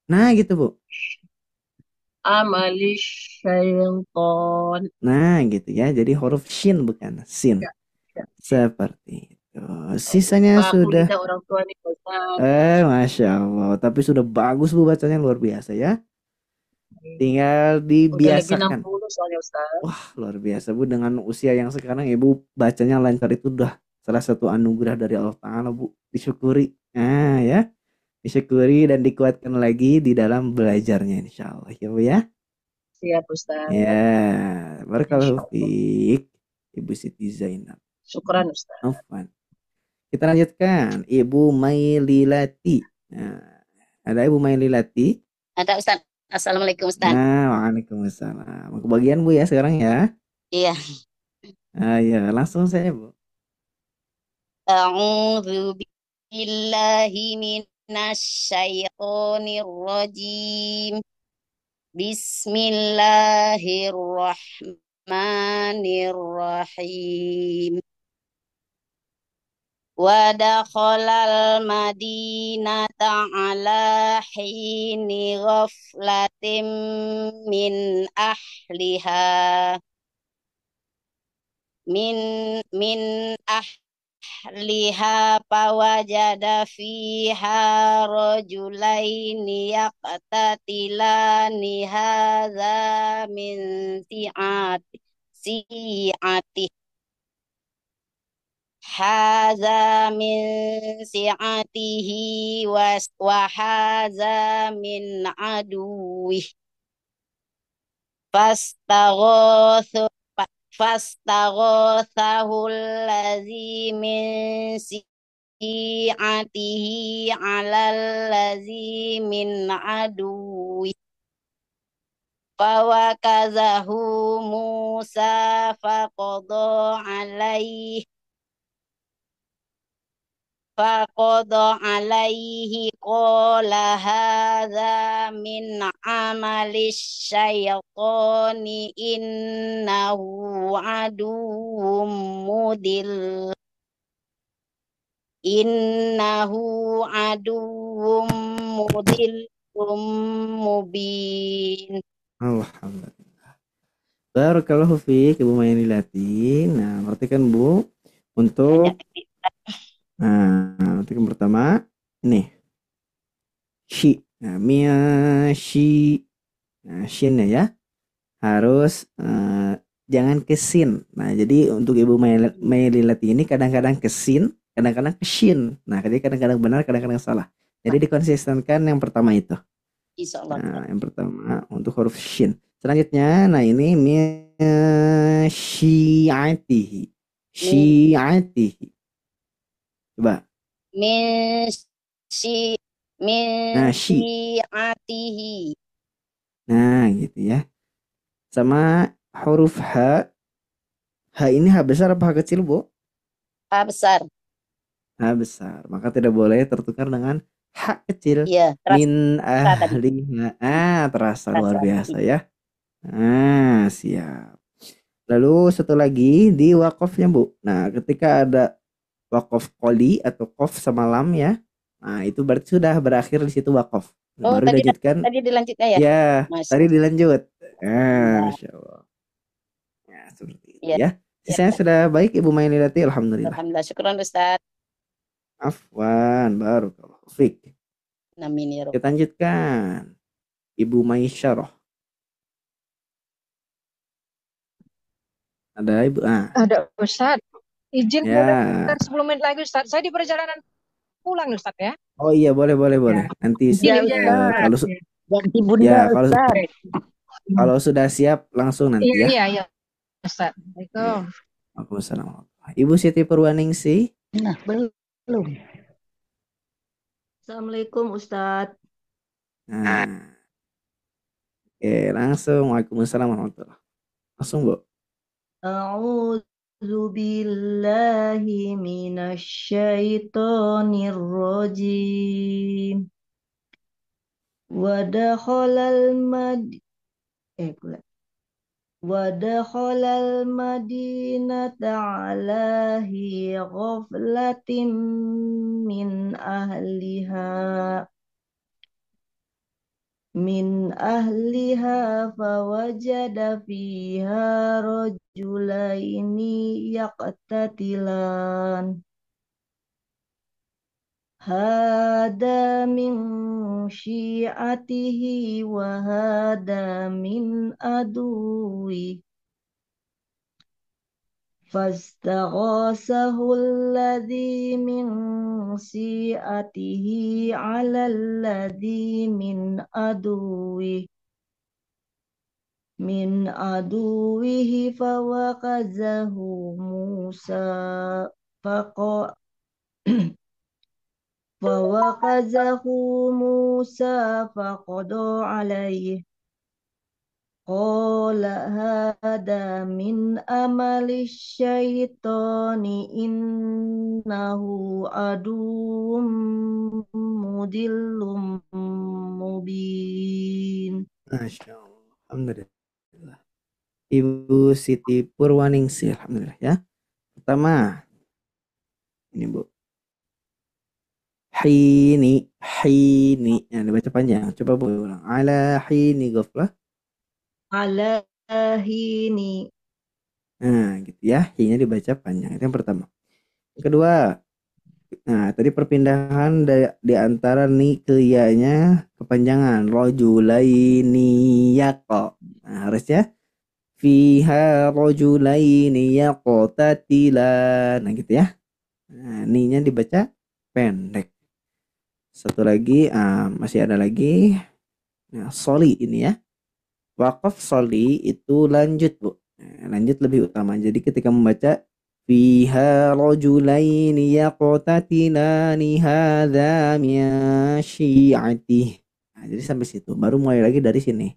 Nah, gitu Bu. Amalis syaitan. Nah, gitu ya. Jadi huruf shin bukan sin. Seperti itu. Sisanya Aku sudah. lidah orang tua nih, Ustaz. Masya Allah. Tapi sudah bagus Bu bacanya, luar biasa ya. Tinggal Udah lebih dibiasakan. 60 soalnya, Ustaz. Wah, luar biasa Bu. Dengan usia yang sekarang Ibu bacanya lancar itu udah salah satu anugerah dari Allah Ta'ala Bu. Disyukuri. Nah ya. Disyukuri dan dikuatkan lagi di dalam belajarnya insya Allah ya Bu ya. Siap, Ustaz. Ya. Barakallahu fiik Ibu Siti Zainab. Syukran, Ustaz. Afwan. Kita lanjutkan Ibu Maililati. Nah, ada Ibu Maililati. Ada Ustaz. Assalamualaikum Ustaz. Nah, waalaikumsalam. Kebagian Bu ya sekarang ya. Iya. Ya, langsung saya Bu. A'udzu billahi minasyaitonir rajim. Bismillahirrahmanirrahim. Wa dakhalal madinata ala hini ghaflatin min ahliha min ahliha fawajada fiha rajulaini yaqtatilani hadza min si'ati hadza min si'atihi wa hadza min aduwih fastaghathahu allazi min si'atihi 'alal ladzi min aduwih fawakazahu Musa faqada alaihi qala hadza min amalis syaitani innahu aduwwum mudillum mubin. Alhamdulillah. Barakallahu fiik Ibu Maililati. Nah, perhatikan Bu untuk nanti yang pertama ini shi. Nah, shi. Nah, shinnya ya harus jangan ke sin. Nah, jadi untuk Ibu Maililati ini kadang-kadang ke sin, kadang-kadang ke shin. Nah, jadi kadang-kadang benar, kadang-kadang salah. Jadi dikonsistenkan yang pertama itu. Insyaallah. Nah, yang pertama untuk huruf shin. Selanjutnya, nah ini syi'atihi. Syi'atihi. Coba. Syi'atihi. Nah, gitu ya. Sama huruf H. H ini H besar apa H kecil, Bu? H besar. H besar. Maka tidak boleh tertukar dengan H kecil. Iya, min ahliha. Terasa luar biasa ya. Siap. Lalu satu lagi di wakofnya Bu. Nah, ketika ada wakof qoli atau kof sama lam ya. Nah, itu berarti sudah berakhir di situ wakof. Oh, Baru tadi dilanjutkan. tadi dilanjutnya ya. Ya, Masya tadi dilanjut. Allah. Masya Allah. Ya, seperti itu Iya, ya. Sisanya sudah baik Ibu Mainilati, alhamdulillah. Alhamdulillah. Syukran Ustaz. Afwan, barakallahu fiik. Amin ya Rabb. Kita lanjutkan. Ibu Maisyarah. Ada Ibu? Ada Ustaz. Izin Ya. boleh 10 menit lagi Ustaz. Saya di perjalanan pulang Ustaz ya. Oh iya, boleh. Nanti Ya, kalau Ganti bunda ya kalau Ustaz. kalau sudah siap langsung nanti ya. Iya Ustaz. Assalamualaikum. Waalaikumsalam. Ibu Siti Purwaningsi. Nah, belum. Assalamualaikum Ustadz. Nah. Oke, langsung. Waalaikumsalam warahmatullahi. Langsung, Bu. A'udzu billahi minasyaitonir rajim. Wa dakhalal madinata ala hi ghaflatin min ahliha fawajada fiha rajulaini yaqtatilan hada min syi'atihi wa hada min aduwi فاستغاثه الذي من سيئته على الذي من عدوه فوكزه موسى فقضى عليه قال هذا من أمل الشيطان إنه عدو مضل مبين. Masya Allah. Alhamdulillah. Ibu Siti Purwaningsi, alhamdulillah ya. Pertama, ini Bu. Hini. Yang dibaca panjang. Coba Bu ulang. Ala hini ghaflah. Ala hini. Nah, gitu ya. Hi-nya dibaca panjang. Itu yang pertama. Yang kedua, nah tadi perpindahan di antara ni ke ya-nya kepanjangan. Rajulaini yaqa. Nah, harusnya fiha rajulaini yaqtatilan. Nah, gitu ya. Nah, ni-nya dibaca pendek. Satu lagi, masih ada lagi. Nah, soli ini ya. Wakaf soli itu lanjut Bu. Nah, lanjut lebih utama. Jadi ketika membaca fiha rajulaini yaqtatilani hadza min syi'atihi. Nah, jadi sampai situ. Baru mulai lagi dari sini.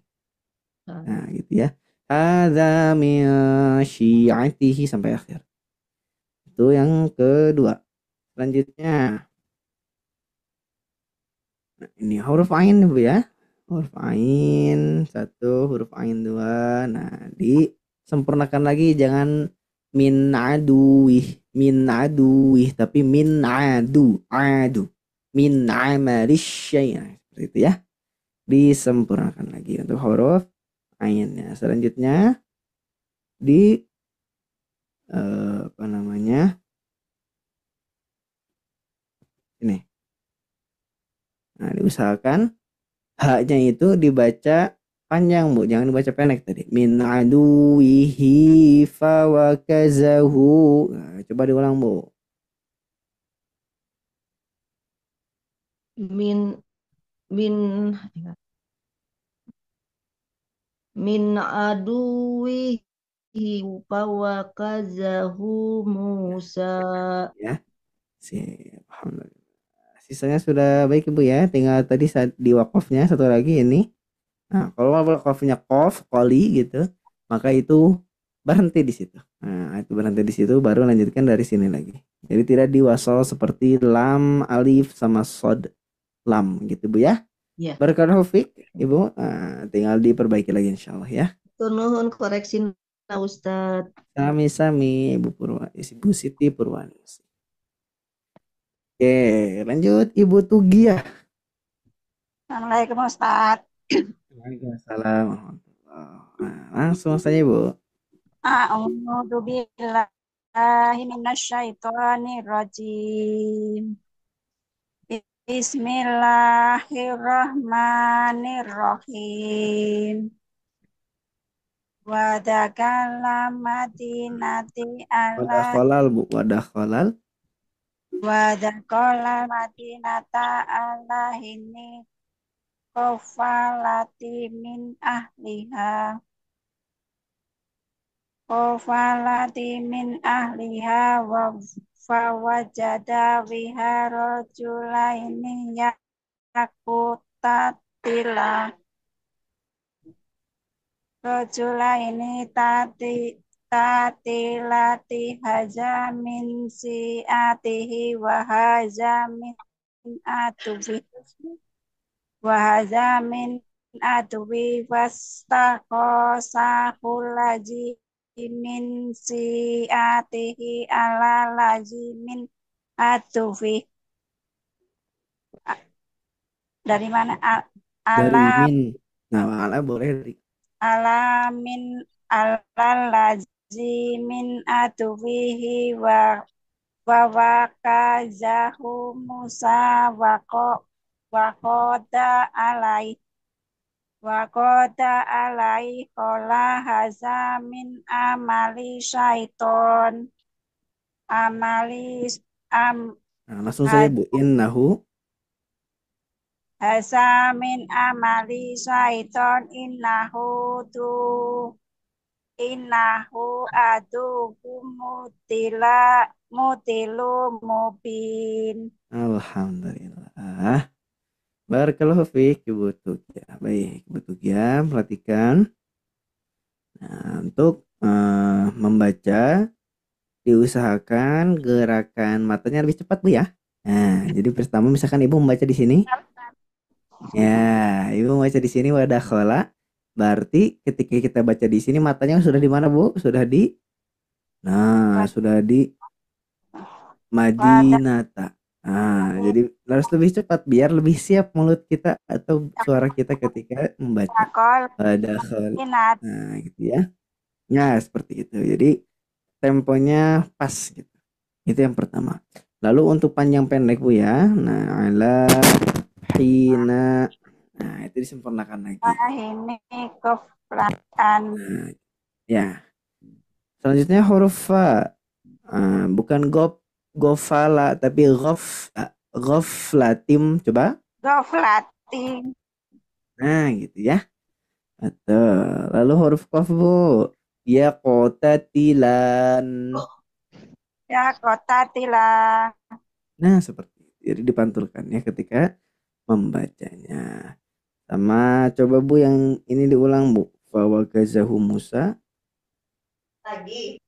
Nah, gitu ya. Hadza min syi'atihi sampai akhir. Itu yang kedua. Selanjutnya. Nah, ini huruf ain Bu ya. Huruf ain 1, huruf ain 2. Nah, disempurnakan lagi, jangan min aduwih, tapi min adu. Min amalis syai'. Nah, seperti itu ya. Disempurnakan lagi untuk huruf ainnya. Selanjutnya di ini. Nah, diusahakan haknya itu dibaca panjang Bu, jangan dibaca pendek tadi. Min aduwihi fawakazahu. Nah, coba diulang Bu. Min aduwihi fawakazahu Musa. Ya. Alhamdulillah. Sisanya sudah baik Ibu ya. Tinggal tadi saat di wakofnya satu lagi ini. Nah, kalau wakofnya kof, koli gitu, maka itu berhenti di situ. Nah, itu berhenti di situ baru lanjutkan dari sini lagi. Jadi tidak diwasal seperti lam, alif sama sod, lam gitu Bu ya. Ya. Barakallahu fiik Ibu. Tinggal diperbaiki lagi insyaallah ya. Nuhun koreksi Ustadz. Sami-sami Ibu Siti Purwaningsi. Oke, lanjut Ibu Tugiah. Assalamualaikum Ustaz. Waalaikumsalam warahmatullahi. Nah, langsung saja Ibu. A'udzu billahi minasyaitonir rajim. Bismillahirrahmanirrahim. Wa dakala madinati Wadah ala kolal Bu, wadah kolal. wa dakala madinata ala hini kofalati min ahliha wa fawajada biha rajulaini yakutatila rajulaini tatilati haja min siatihi wa haja min atubi wa haja min adwi wastaqosahu laji min siatihi ala laji min adwi. Dari mana? Dari Ala min. Nah, ala boleh dari. ala min ala laji min adwihi wa wakazahu Musa wakoda alai kola haza min amali syaiton amali am Nah, langsung saja Bu. Innahu. haza min amali syaiton innahu aduhu mutilu mubin. Alhamdulillah. Barakallahu fiik Ibu Tugiah. Baik, Ibu Tugiah, perhatikan. Nah, untuk membaca diusahakan gerakan matanya lebih cepat Bu ya. Nah, jadi pertama misalkan Ibu membaca di sini. Ya, Ibu membaca di sini wadah khola. Berarti ketika kita baca di sini matanya sudah di mana Bu? Sudah di Madinata. Nah, jadi harus lebih cepat biar lebih siap mulut kita atau suara kita ketika membaca. Wadah khola. Nah, gitu ya. Nah, seperti itu. Jadi temponya pas gitu. Itu yang pertama. Lalu untuk panjang pendek Bu ya. Nah, ala hina. Nah, itu disempurnakan lagi. Ini keflatan. Nah, ya. Selanjutnya huruf fa. Bukan gofala tapi ghaflatim. Coba. Goflatin. Nah, gitu ya. Betul. Lalu huruf qaf Bu. Ya qotatilan. Ya kota tilang. Nah, seperti itu. Jadi dipantulkan ya ketika membacanya. Sama coba Bu yang ini diulang Bu. Fawakazahu Musa. Dari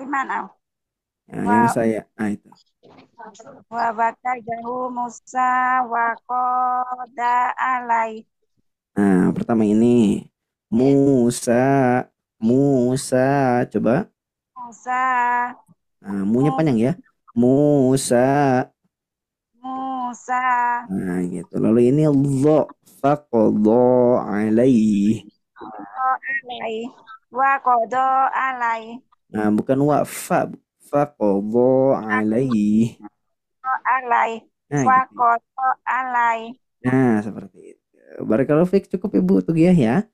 mana? Yang saya. Itu. Wa bakajahu Musa wa koda alai. Nah, pertama ini. Musa. Coba. Musa. Nah, munya panjang ya. Musa. Nah, gitu. Lalu ini dha. Faqadha alaihi. Wa kodo alai. Nah, bukan wa fa. Faqadha alaihi. Alai. Nah, Wa gitu. kodo alai. Nah, seperti itu. Barakallahu fiik, cukup Ibu Tugiah ya.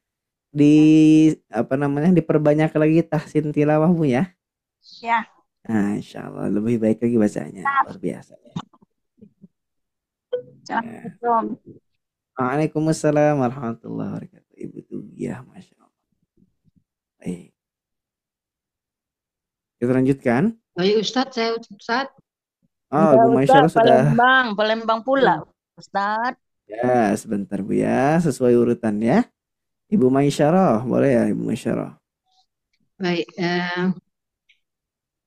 Diperbanyak lagi tahsin tilawah Bu ya. Ya. Nah, insyaallah lebih baik lagi bacanya. Luar biasa ya. Assalamualaikum. Waalaikumsalam warahmatullahi wabarakatuh. Ibu Tugiah, Masya Allah. Baik. Kita lanjutkan. Baik Ustadz, saya Ustadz. Oh, Ibu Maisyarah sudah. Palembang pula, Ustadz. Ya, sebentar Bu ya, sesuai urutan ya. Ibu Maisyarah, boleh ya Ibu Maisyarah? Baik.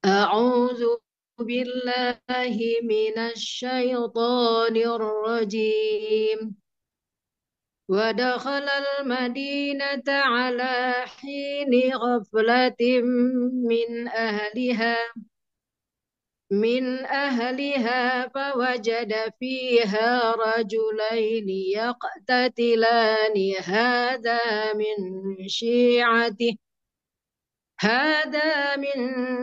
A'udzu billahi minasyaitonir rajim. ودخل المدينة على حين غفلة من أهلها فوجد فيها رجلين يقتتلان هذا من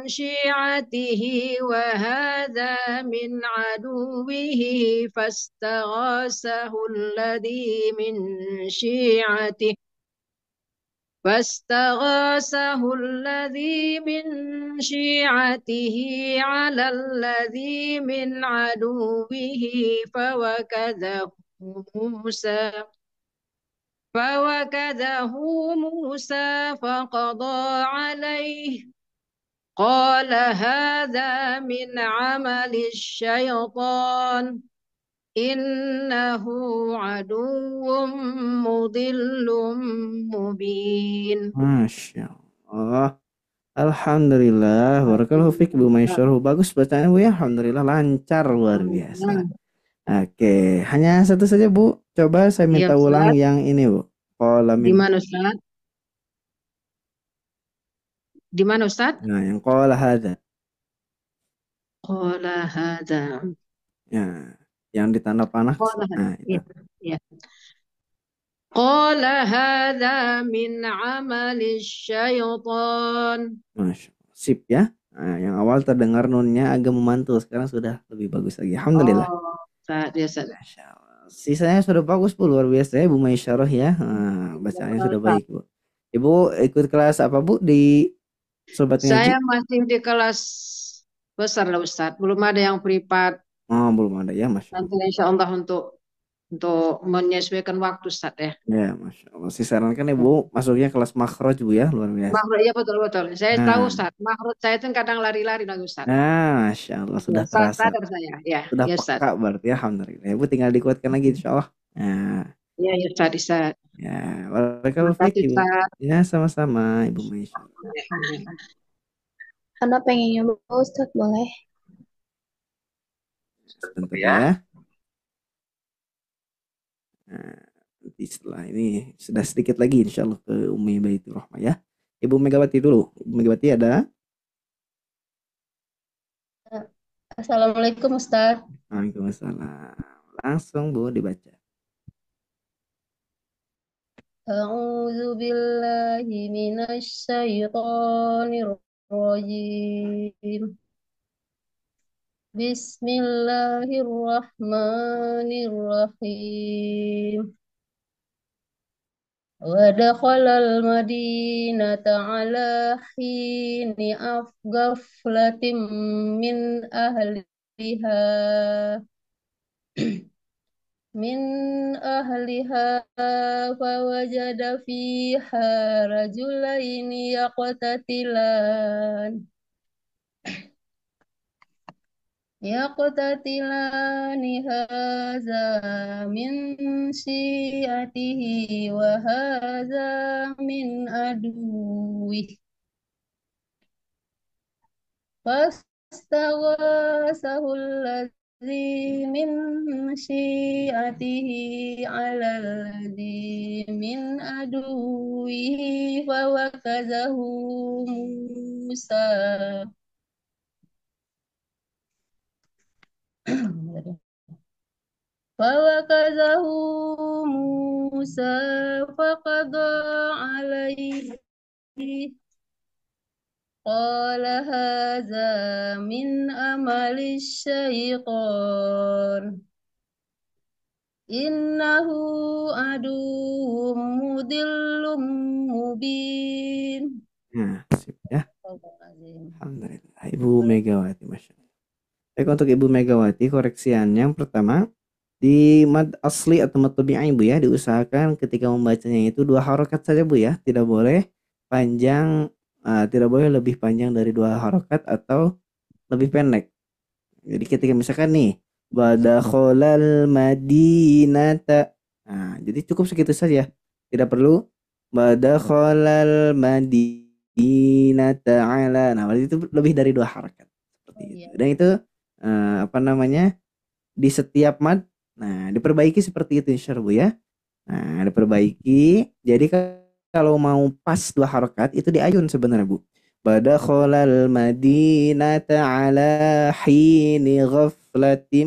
شيعته وهذا من عدوه فاستغاثه الذي من شيعته على الذي من عدوه فوكذه موسى فقضى عليه قال هذا من عمل الشيطان إنه عدو مضل مبين. Masya Allah. Alhamdulillah. Barakallahu fiik Bu Maisyarah. Bagus bacaannya Bu ya. Alhamdulillah lancar luar biasa. Oke, hanya satu saja Bu. Coba saya minta Iya, ulang Ustaz. yang ini Bu. Qala Di min. mana Ustaz? Di mana Ustaz? Nah, yang qala hadza. Qala hadza. Ya, yang ditanda panah. Qala Nah, itu. ya. Qala hadza min amali syaitan. Masya Allah. Sip ya. Nah, yang awal terdengar nunnya agak memantul, sekarang sudah lebih bagus lagi. Alhamdulillah. Oh, Ustaz, ya Ustaz. Masya Allah. Sisanya sudah bagus Bu, luar biasa ya Bu Maisyarah ya. Nah, bacaannya sudah baik Bu. Ibu ikut kelas apa Bu di Sobat Ngaji? Saya masih di kelas besar lah Ustaz. Belum ada yang privat. Oh, belum ada ya, Masya Allah. Nanti insya Allah untuk menyesuaikan waktu Ustaz ya. Ya, Masya Allah. Saya sarankan Ibu masuknya kelas makhraj Bu ya, luar biasa. Makhraj ya betul. Saya Nah. tahu Ustaz. Makhraj saya itu kadang lari-lari lagi Ustaz. Nah, Masya Allah sudah Ya, terasa. sadar saya. Ya, Sudah ya Ustaz. peka berarti Alhamdulillah. Ibu tinggal dikuatkan lagi insya Allah. Nah, Ya Ustaz. ya, barakallahu Terima kasih, fiik Ibu. Ustaz. Ya, sama-sama Ibu Maisyarah. Karena pengen nyoba Ustaz, boleh? Sebentar ya. Nah, nanti setelah ini sudah sedikit lagi insya Allah ke Umi Baitur Rahmah ya. Ibu Megawati dulu. Ibu Megawati ada? Assalamualaikum Ustaz. Waalaikumsalam. Langsung Bu dibaca. A'udzu billahi minasy syaithanir rajim. Bismillahirrahmanirrahim. Wa dakhalal madinata ala hini ghaflatin min ahliha fawajada fiha rajulaini yaqtatilani hadza min syi'atihi wa hadza min aduwih fastaghasahu alladzi min syi'atihi 'ala alladzi min aduwih fawakazahu Musa faqada alaihi qala hadza min amali syaitan innahu aduwwum mudillum mubin. Nah, sip ya. Alhamdulillah. Ibu Megawati, Masya Allah. Baik, untuk Ibu Megawati, koreksiannya yang pertama, di mad asli atau mad tabi'i Bu ya, diusahakan ketika membacanya itu 2 harokat saja Bu ya, tidak boleh panjang, tidak boleh lebih panjang dari 2 harokat atau lebih pendek. Jadi ketika misalkan nih, badakholal madinata, nah jadi cukup segitu saja, tidak perlu badakholal madinata ala, nah berarti itu lebih dari 2 harokat seperti itu. Dan itu di setiap mad, nah diperbaiki seperti itu insya Allah Bu ya. Nah, diperbaiki. Jadi kalau mau pas 2 harokat itu diayun sebenarnya, Bu. Badakhalal madinata ala hini ghaflatim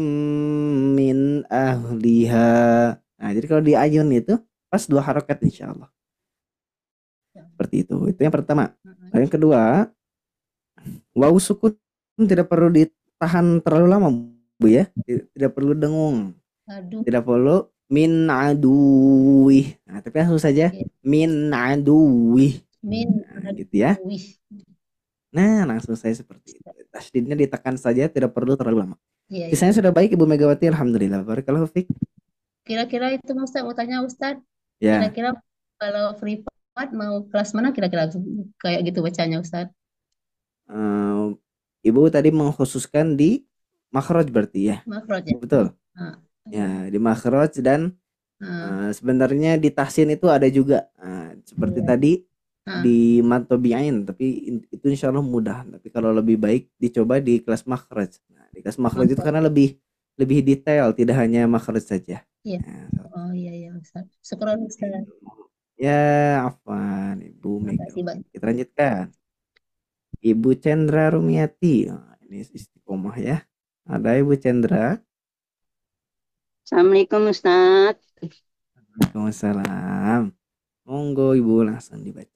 min ahliha. Nah, jadi kalau diayun itu pas 2 harokat insya Allah. Seperti itu. Itu yang pertama. Lalu yang kedua, waw sukun tidak perlu ditahan terlalu lama, Bu ya. Tidak perlu dengung. Aduh. Tidak perlu min aduwih. Nah, tapi langsung saja min aduwih. Min Nah, gitu ya. wih. Nah, langsung saya seperti itu. Tasdidnya ditekan saja, tidak perlu terlalu lama. Iya, Sisanya iya. sudah baik Ibu Megawati, alhamdulillah. Barakallahu fiik. Kira-kira itu Ustaz mau tanya Ustaz. Ya, Kira-kira kalau privat mau kelas mana kira-kira kayak gitu bacanya Ustaz? Ibu tadi mengkhususkan di makhraj berarti ya. Makhraj ya. Betul. Ah, Ya, di makhraj dan ah, sebenarnya di tahsin itu ada juga. Seperti iya. tadi Ah, di mantobi'ain, tapi itu insya Allah mudah. Tapi kalau lebih baik dicoba di kelas makhraj. Nah, di kelas makhraj itu makhraj. karena lebih detail, tidak hanya makhraj saja. Iya. Nah, Oh iya iya Ustaz. Syukron Ustaz. ya, afwan Ibu Makasih Mega. banyak. Kita lanjutkan. Ibu Cendra Rumiati. Ini istiqomah ya. Ada Ibu Cendra. Assalamualaikum Ustaz. Waalaikumsalam. Monggo Ibu langsung dibaca.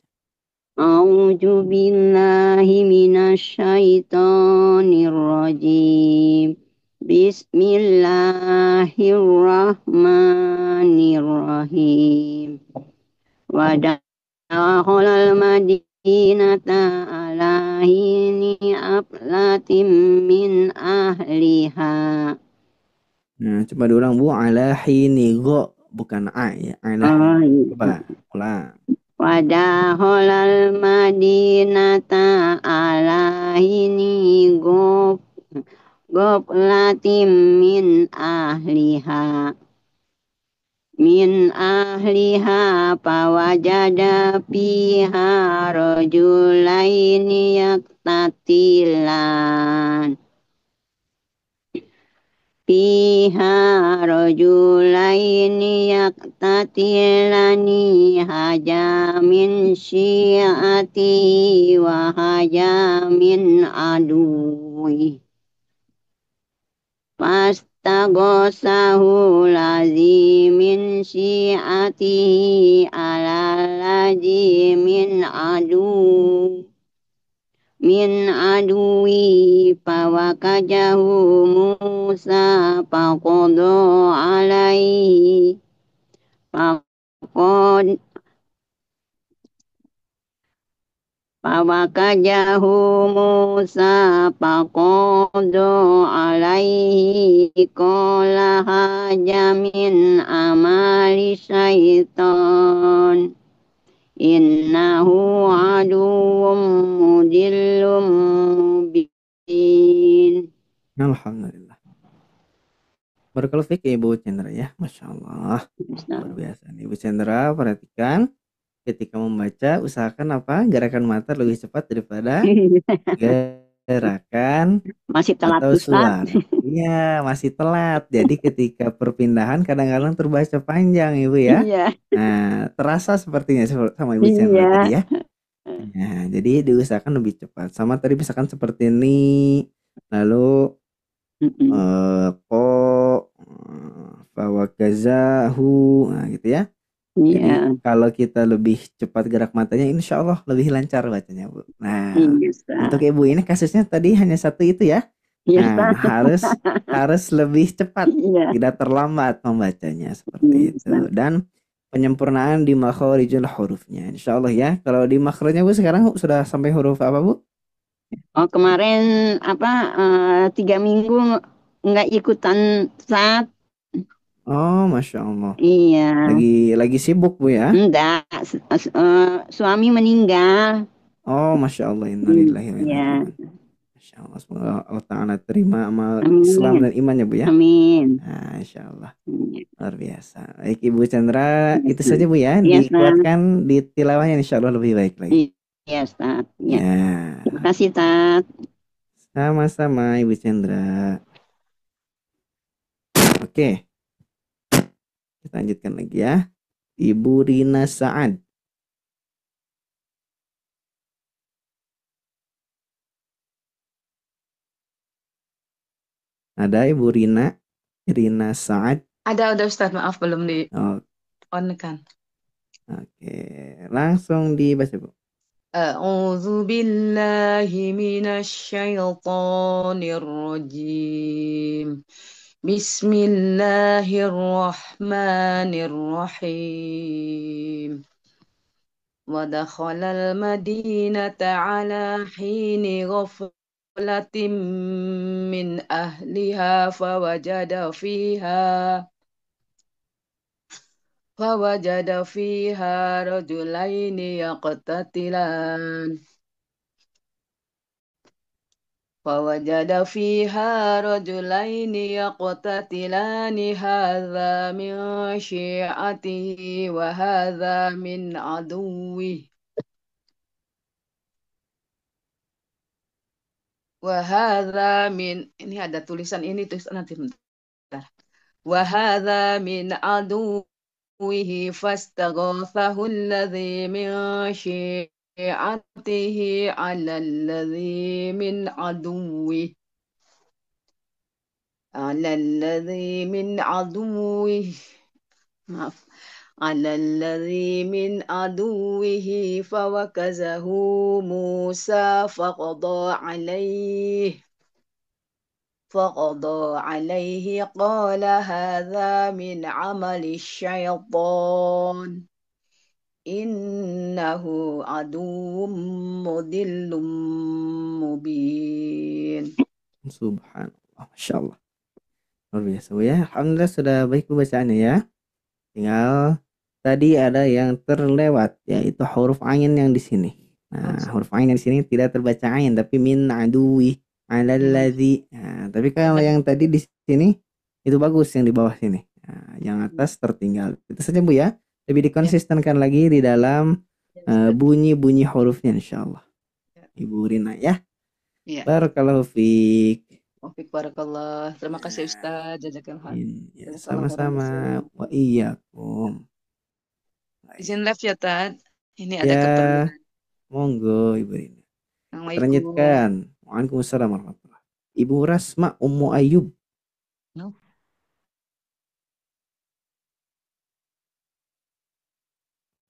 A'udzu billahi minasyaitonir rajim. Bismillahirrahmanirrahim. Wa dakhalal madinata ala hini aflatim min ahliha. Nah, coba diulang Bu. Ala hini go, bukan a ya. Ala hini. Coba ulang. Wadakhalal madinata ala hini ghaflatim min ahliha fawajada fiha rajulaini yaqtatilan haja min syi'ati wa haja min aduwi fastaghasahu lazi min syi'atihi ala lazi min aduwi fawakajahu Musa faqada alaihi fawakajahu Musa faqada alaihi qala haja min amali syaitan innahu aduwwum mudillum mubin. Alhamdulillah. Barakallahu fiik Ibu Cendra ya. Masya Allah. Luar biasa nih Ibu Cendra. Perhatikan ketika membaca usahakan apa? Gerakan mata lebih cepat daripada gerakan masih telat atau Ustaz. suara. Iya, masih telat. Jadi ketika perpindahan kadang-kadang terbaca panjang Ibu ya. Iya. Nah, terasa sepertinya sama Ibu Chandra Iya. tadi ya. Nah, jadi diusahakan lebih cepat. Sama tadi misalkan seperti ini, lalu ko fawakazahu, nah gitu ya. Jadi Iya. kalau kita lebih cepat gerak matanya, insya Allah lebih lancar bacanya Bu. Nah, Iya, Ustaz. untuk Ibu ini kasusnya tadi hanya satu itu ya. Iya, Nah, Ustaz. harus lebih cepat, Iya. tidak terlambat membacanya seperti itu. Dan penyempurnaan di makharijul hurufnya, insya Allah ya. Kalau di makhrajnya Bu sekarang sudah sampai huruf apa Bu? Oh, kemarin 3 minggu nggak ikutan saat. Oh, Masya Allah. Iya. Lagi sibuk Bu ya? Enggak, suami meninggal. Oh, Masya Allah. Innalillahi wa inna Iya. ilaihi raji'un. Masya Allah. Semoga Allah Ta'ala terima amal Amin. Islam dan imannya Bu ya. Amin. Nah, Insya Allah. Luar biasa. Baik Ibu Chandra, itu saja Bu ya. Iya, Ustaz. Dikuatkan di tilawahnya insya Allah lebih baik lagi. Iya, Ustaz. Ya. Ya. Terima kasih, Ustaz. Sama-sama Ibu Chandra. Oke. Kita lanjutkan lagi ya. Ibu Rina Saad. Ada Ibu Rina Saad. Ada Ustaz, maaf belum di Oh, on kan. oke, langsung dibaca Bu. A'udzu billahi minasy syaithanir rajim. Bismillahirrahmanirrahim. Wa dakhalal madinata ala hini ghaflatin min ahliha فوجد فيها رجلين يقتتلان هذا من شيعته ini ada tulisan ini terus nanti bentar. وهذا من عدوه فاستغاثه الذي من شيعته على الذي من عدوه فوكزه موسى فقضى عليه قال هذا من عمل الشيطان إنه عدو مضل مبين. Subhanallah, Masya Allah. Luar biasa Bu ya. Alhamdulillah sudah baik Bu bacaannya ya. Tinggal tadi ada yang terlewat, yaitu huruf ain yang di sini. Nah, huruf ain yang di sini tidak terbaca ain tapi min aduwi alalladzi. Nah, tapi kalau yang tadi di sini itu bagus yang di bawah sini. Nah, yang atas tertinggal. Itu saja Bu ya. Lebih dikonsistenkan lagi di dalam bunyi-bunyi hurufnya insyaallah. Ibu Rina ya. Ya. Barakallahu fiik. Wafik barakallah. Terima kasih Ustaz. Jazakallah. Ya, sama-sama. Wa iyyakum. Izin live ya Tad. Ini ada Ya, keperluan. monggo Ibu Rina. Assalamualaikum. Lanjutkan. Waalaikumsalam warahmatullahi wabarakatuh. Ibu Rasma Ummu Ayub. No.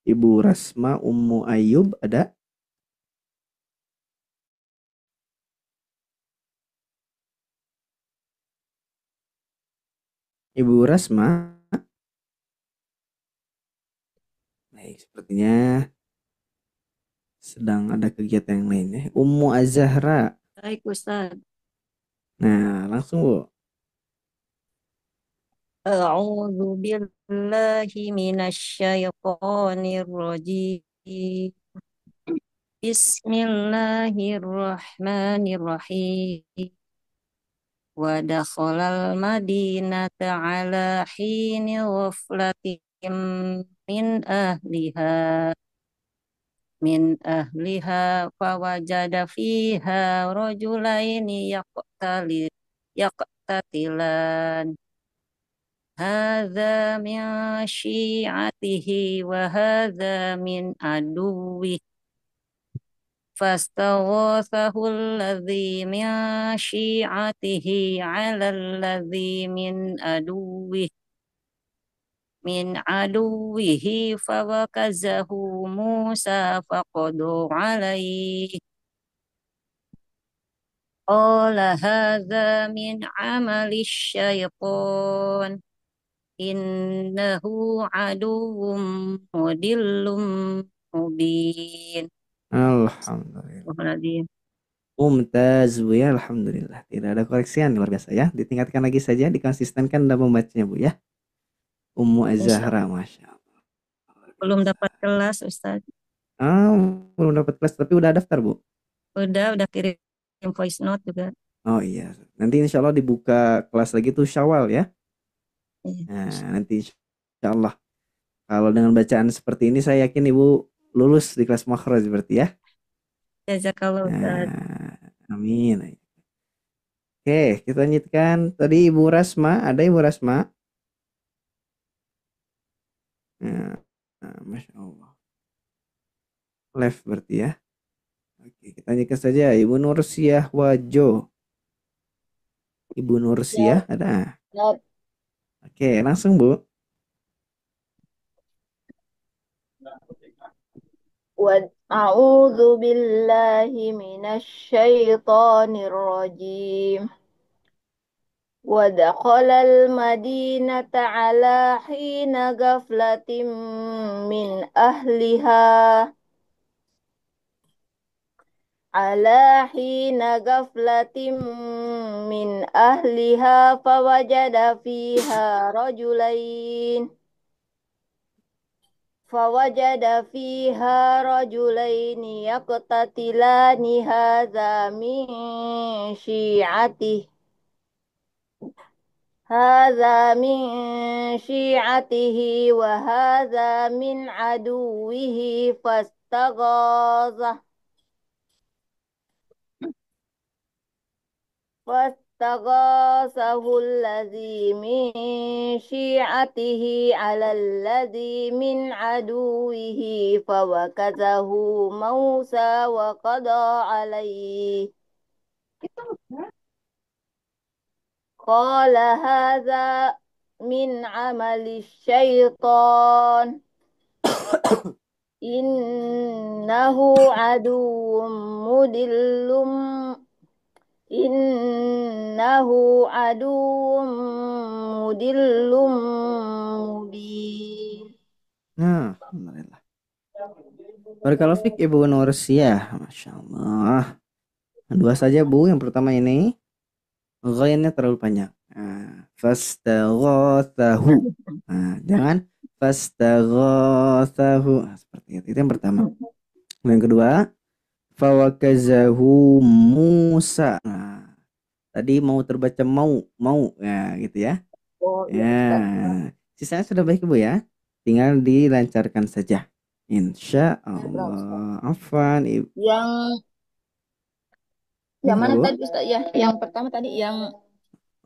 Ibu Rasma Ummu Ayub ada? Ibu Rasma. Baik, sepertinya sedang ada kegiatan yang lain ya. Ummu Azahra. Baik, Ustaz. Nah, langsung Bu. A'udzu billahi minasyaitonir rajim. Bismillahirrahmanirrahim. Wa dakhalal madinata ala hini ghaflatin min ahliha fawajada fiha rajulaini yaqtatilan hadza min syi'atihi wa hadza min aduwwihi فاستغاثه الذي من شيعته على الذي من عدوه فوكزه موسى فقضى عليه قال هذا من عمل الشيطان إنه عدو مضل مبين. Alhamdulillah. Mumtaz Bu ya, alhamdulillah. Tidak ada koreksian, luar biasa ya. Ditingkatkan lagi saja, dikonsistenkan dalam membacanya Bu ya. Ummu Az-Zahra, Masya Allah. Belum dapat kelas Ustaz. Belum dapat kelas tapi udah daftar Bu? Udah kirim voice note juga. Oh iya, nanti insya Allah dibuka kelas lagi tuh Syawal ya. Iya. Nah, nanti insya Allah kalau dengan bacaan seperti ini saya yakin Ibu lulus di kelas makhraj berarti ya. Jazakallah Ustaz. Amin. Oke, kita lanjutkan. Tadi Ibu Rasma, ada Ibu Rasma? Nah, Nah, Masya Allah. Left berarti ya. Oke, kita lanjutkan saja. Ibu Nursiah Wajo. Ibu Nursiah ada? Oke, langsung Bu. أعوذ بالله من الشيطان الرجيم ودخل المدينة على حين غفلة من أهلها فوجد فيها رجلين يقتتلان هذا من شيعته وهذا من عدوه فاستغاثه الذي من شيعته على الذي من عدوه فوكزه موسى وقضى عليه قال هذا من عمل الشيطان إنه عدو مضل مبين. Nah, alhamdulillah. Barakallahu fik Ibu Nursiah. Masya Allah. Dua saja Bu. Yang pertama ini ghainnya terlalu panjang. Fastaghathahu. Jangan fastaghathahu. Seperti itu. Itu yang pertama. Yang kedua, fawakazahu Musa. Tadi mau terbaca mau ya gitu ya. Ya. Sisanya sudah baik Bu ya. Tinggal dilancarkan saja. Insya Allah. Afwan. Yang mana tadi Ustaz ya? Yang pertama tadi yang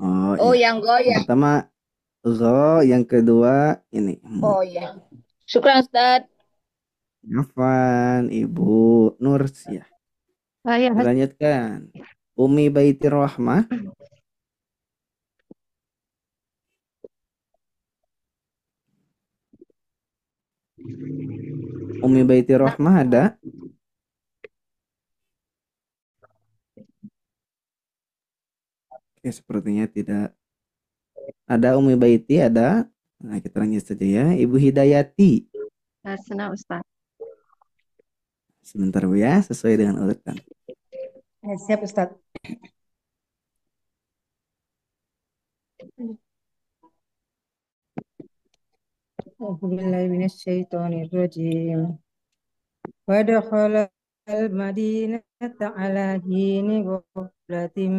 iya. yang go ya. Yang pertama go, yang kedua ini. Ya. Syukran Ustaz. Afwan Ibu Nursiah. Lanjutkan. Umi Baitir Rahmah. Umi Baitir Rahmah ada? Oke, sepertinya tidak ada. Umi Baiti ada? Nah, kita lanjut saja ya. Ibu Hidayati. Asna Ustaz. Sebentar Bu ya, sesuai dengan urutan. Siap Ustaz. Bismillahirrahmanirrahim. Wadakhala al-madinata ala hini ghaflatin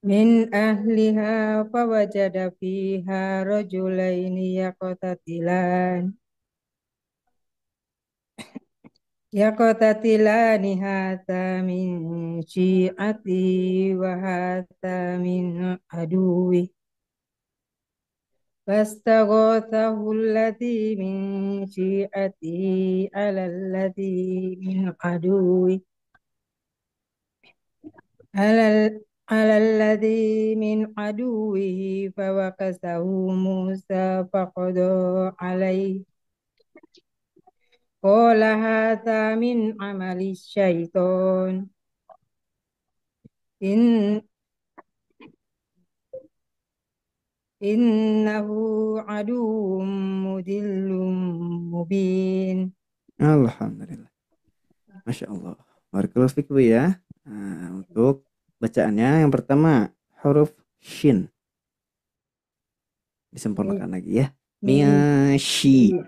min ahliha fawajada fiha rajulaini yaqtatilani hadza min syi'ati wa hadza min aduwi fastaghathahu alladhi min syi'ati ala alladhi min aduwi على الذي من عدوه فوكزه موسى فقضى عليه قال هذا من عمل الشيطان إنه عدو مضل مبين. Alhamdulillah. Masya Allah. Barakallahu fiik Bu ya. Untuk bacaannya yang pertama huruf shin. Disempurnakan lagi ya. Miyashi.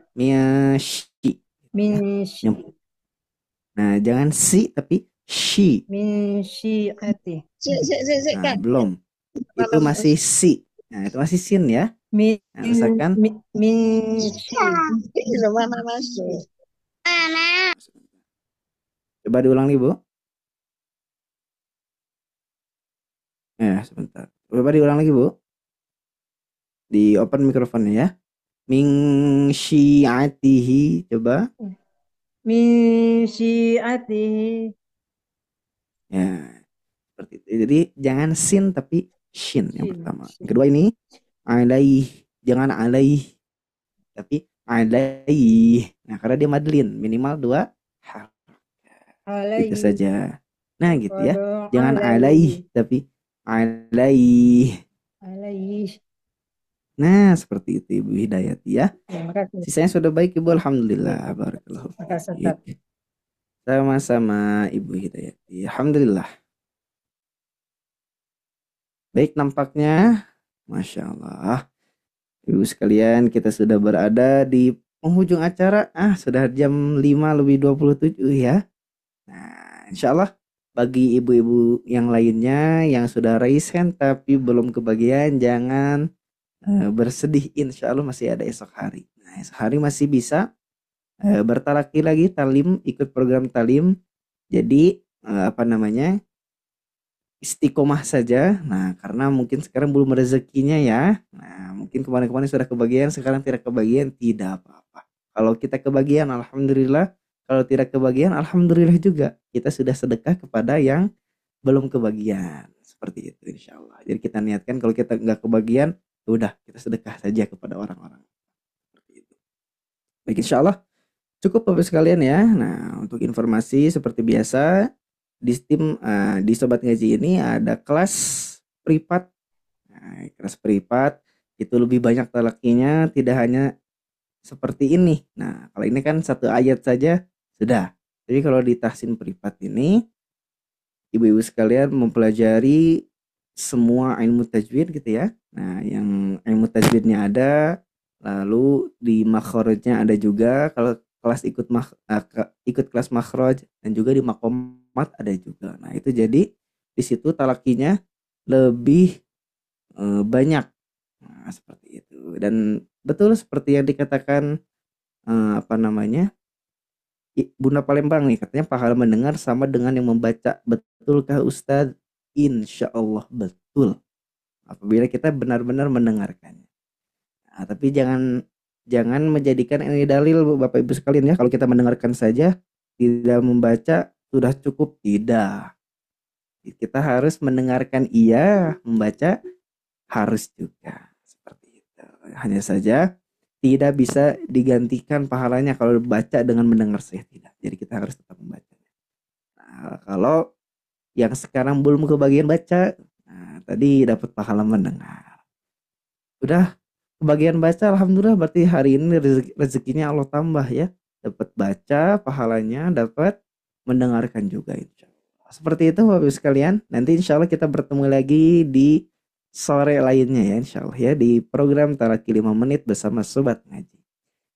Nah, jangan si tapi shi. Min syi'ati. Nah, belum. Itu masih si. Nah, itu masih sin ya. Misalkan Min coba diulang nih Bu. Sebentar. Coba diulang lagi Bu. Di open mikrofonnya ya. Min syi'atihi. Coba. Min syi'atihi. Ya, seperti itu. Jadi jangan sin tapi shin yang Shin. pertama. Yang kedua ini alaih. Jangan alaih tapi alaih. Nah, karena dia madlin minimal 2 hal. Itu Alaihi. saja. Nah, gitu ya. Qadu Jangan alaih alaihi. tapi alaih. Alaihi. Nah, seperti itu Ibu Hidayati ya. Terima kasih. Sisanya sudah baik Ibu, Baik. alhamdulillah. Barakallahu Terima kasih, fiik. Ustaz. Sama-sama Ibu Hidayati. Alhamdulillah. Baik, nampaknya Masya Allah. Ibu sekalian, kita sudah berada di penghujung acara. Sudah jam 5:27 ya. Nah, insya Allah bagi ibu-ibu yang lainnya yang sudah raise hand tapi belum kebagian, jangan bersedih. Insya Allah masih ada esok hari. Nah, esok hari masih bisa bertalaki lagi talim, ikut program talim. Jadi istiqomah saja. Nah, karena mungkin sekarang belum rezekinya ya. Nah, mungkin kemarin-kemarin sudah kebagian, sekarang tidak kebagian, tidak apa-apa. Kalau kita kebagian, alhamdulillah. Kalau tidak kebagian, alhamdulillah juga. Kita sudah sedekah kepada yang belum kebagian. Seperti itu insya Allah. Jadi kita niatkan kalau kita nggak kebagian, udah kita sedekah saja kepada orang-orang. Seperti itu. Baik, insya Allah cukup Bapak sekalian ya. Nah, untuk informasi seperti biasa, di Sobat Ngaji ini ada kelas privat. Nah, kelas privat itu lebih banyak talakinya, tidak hanya seperti ini. Nah, kalau ini kan satu ayat saja sudah. Jadi kalau di tahsin privat ini, ibu-ibu sekalian mempelajari semua ilmu tajwid gitu ya. Nah, yang ilmu tajwidnya ada, lalu di makhrajnya ada juga. Kalau kelas ikut kelas makhraj, dan juga di makomat ada juga. Nah, itu jadi di situ talakinya lebih banyak. Nah, seperti itu. Dan betul seperti yang dikatakan Bunda Palembang nih, katanya pahala mendengar sama dengan yang membaca. Betulkah Ustadz? Insya Allah betul. Apabila kita benar-benar mendengarkannya. Nah, tapi jangan menjadikan ini dalil Bapak Ibu sekalian ya. Kalau kita mendengarkan saja, tidak membaca sudah cukup. Tidak. Kita harus mendengarkan iya, membaca harus juga. Seperti itu. Hanya saja tidak bisa digantikan pahalanya kalau baca dengan mendengar saja, tidak. Jadi kita harus tetap membaca. Nah, kalau yang sekarang belum kebagian baca, nah, tadi dapat pahala mendengar. Udah kebagian baca, alhamdulillah, berarti hari ini rezekinya Allah tambah ya. Dapat baca pahalanya, dapat mendengarkan juga insya Allah. Seperti itu Bapak Ibu sekalian. Nanti insya Allah kita bertemu lagi di sore lainnya ya insya Allah ya, di program Talaki 5 Menit bersama Sobat Ngaji.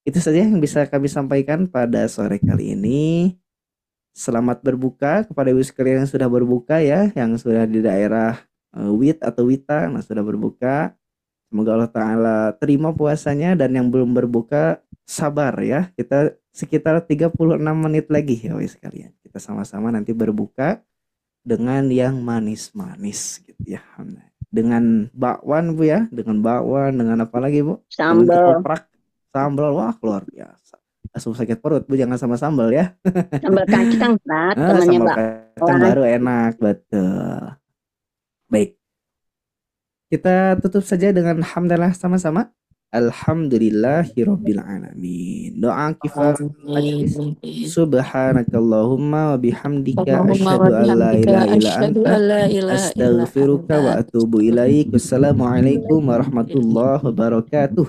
Itu saja yang bisa kami sampaikan pada sore kali ini. Selamat berbuka kepada ibu sekalian yang sudah berbuka ya, yang sudah di daerah Wit atau Wita, yang sudah berbuka. Semoga Allah Ta'ala terima puasanya, dan yang belum berbuka sabar ya. Kita sekitar 36 menit lagi ya ibu sekalian. Kita sama-sama nanti berbuka dengan yang manis-manis gitu ya. Dengan bakwan Bu ya, dengan bakwan, dengan apa lagi Bu? Dengan Sambal. ketoprak, sambal, wah luar biasa. Langsung sakit perut Bu, jangan sama sambal ya. Sambal kacang, Ustaz, temannya Sambal bakwan. kacang baru enak, betul. Baik, kita tutup saja dengan hamdalah sama-sama. Alhamdulillahirabbil alamin. Doa kifarat majlis. Subhanakallahumma wa bihamdika asyhadu an la ilaha illa anta astaghfiruka wa atubu ilaik. Wassalamualaikum warahmatullahi wabarakatuh.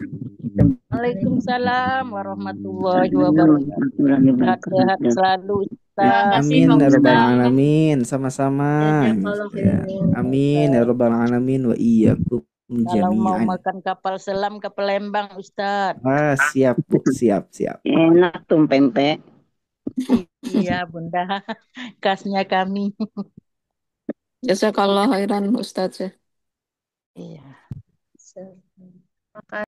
Waalaikumsalam warahmatullahi wabarakatuh. Sehat-sehat selalu Ustaz. Amin ya rabbal alamin. Sama-sama. Ya. Amin ya rabbal alamin wa iyyakum Kalau mau jami'an. makan kapal selam ke Palembang Ustaz. Siap Bu, siap. Enak tuh pempek. Iya Bunda, khasnya kami. Jazakallah khairan Ustaz. Iya.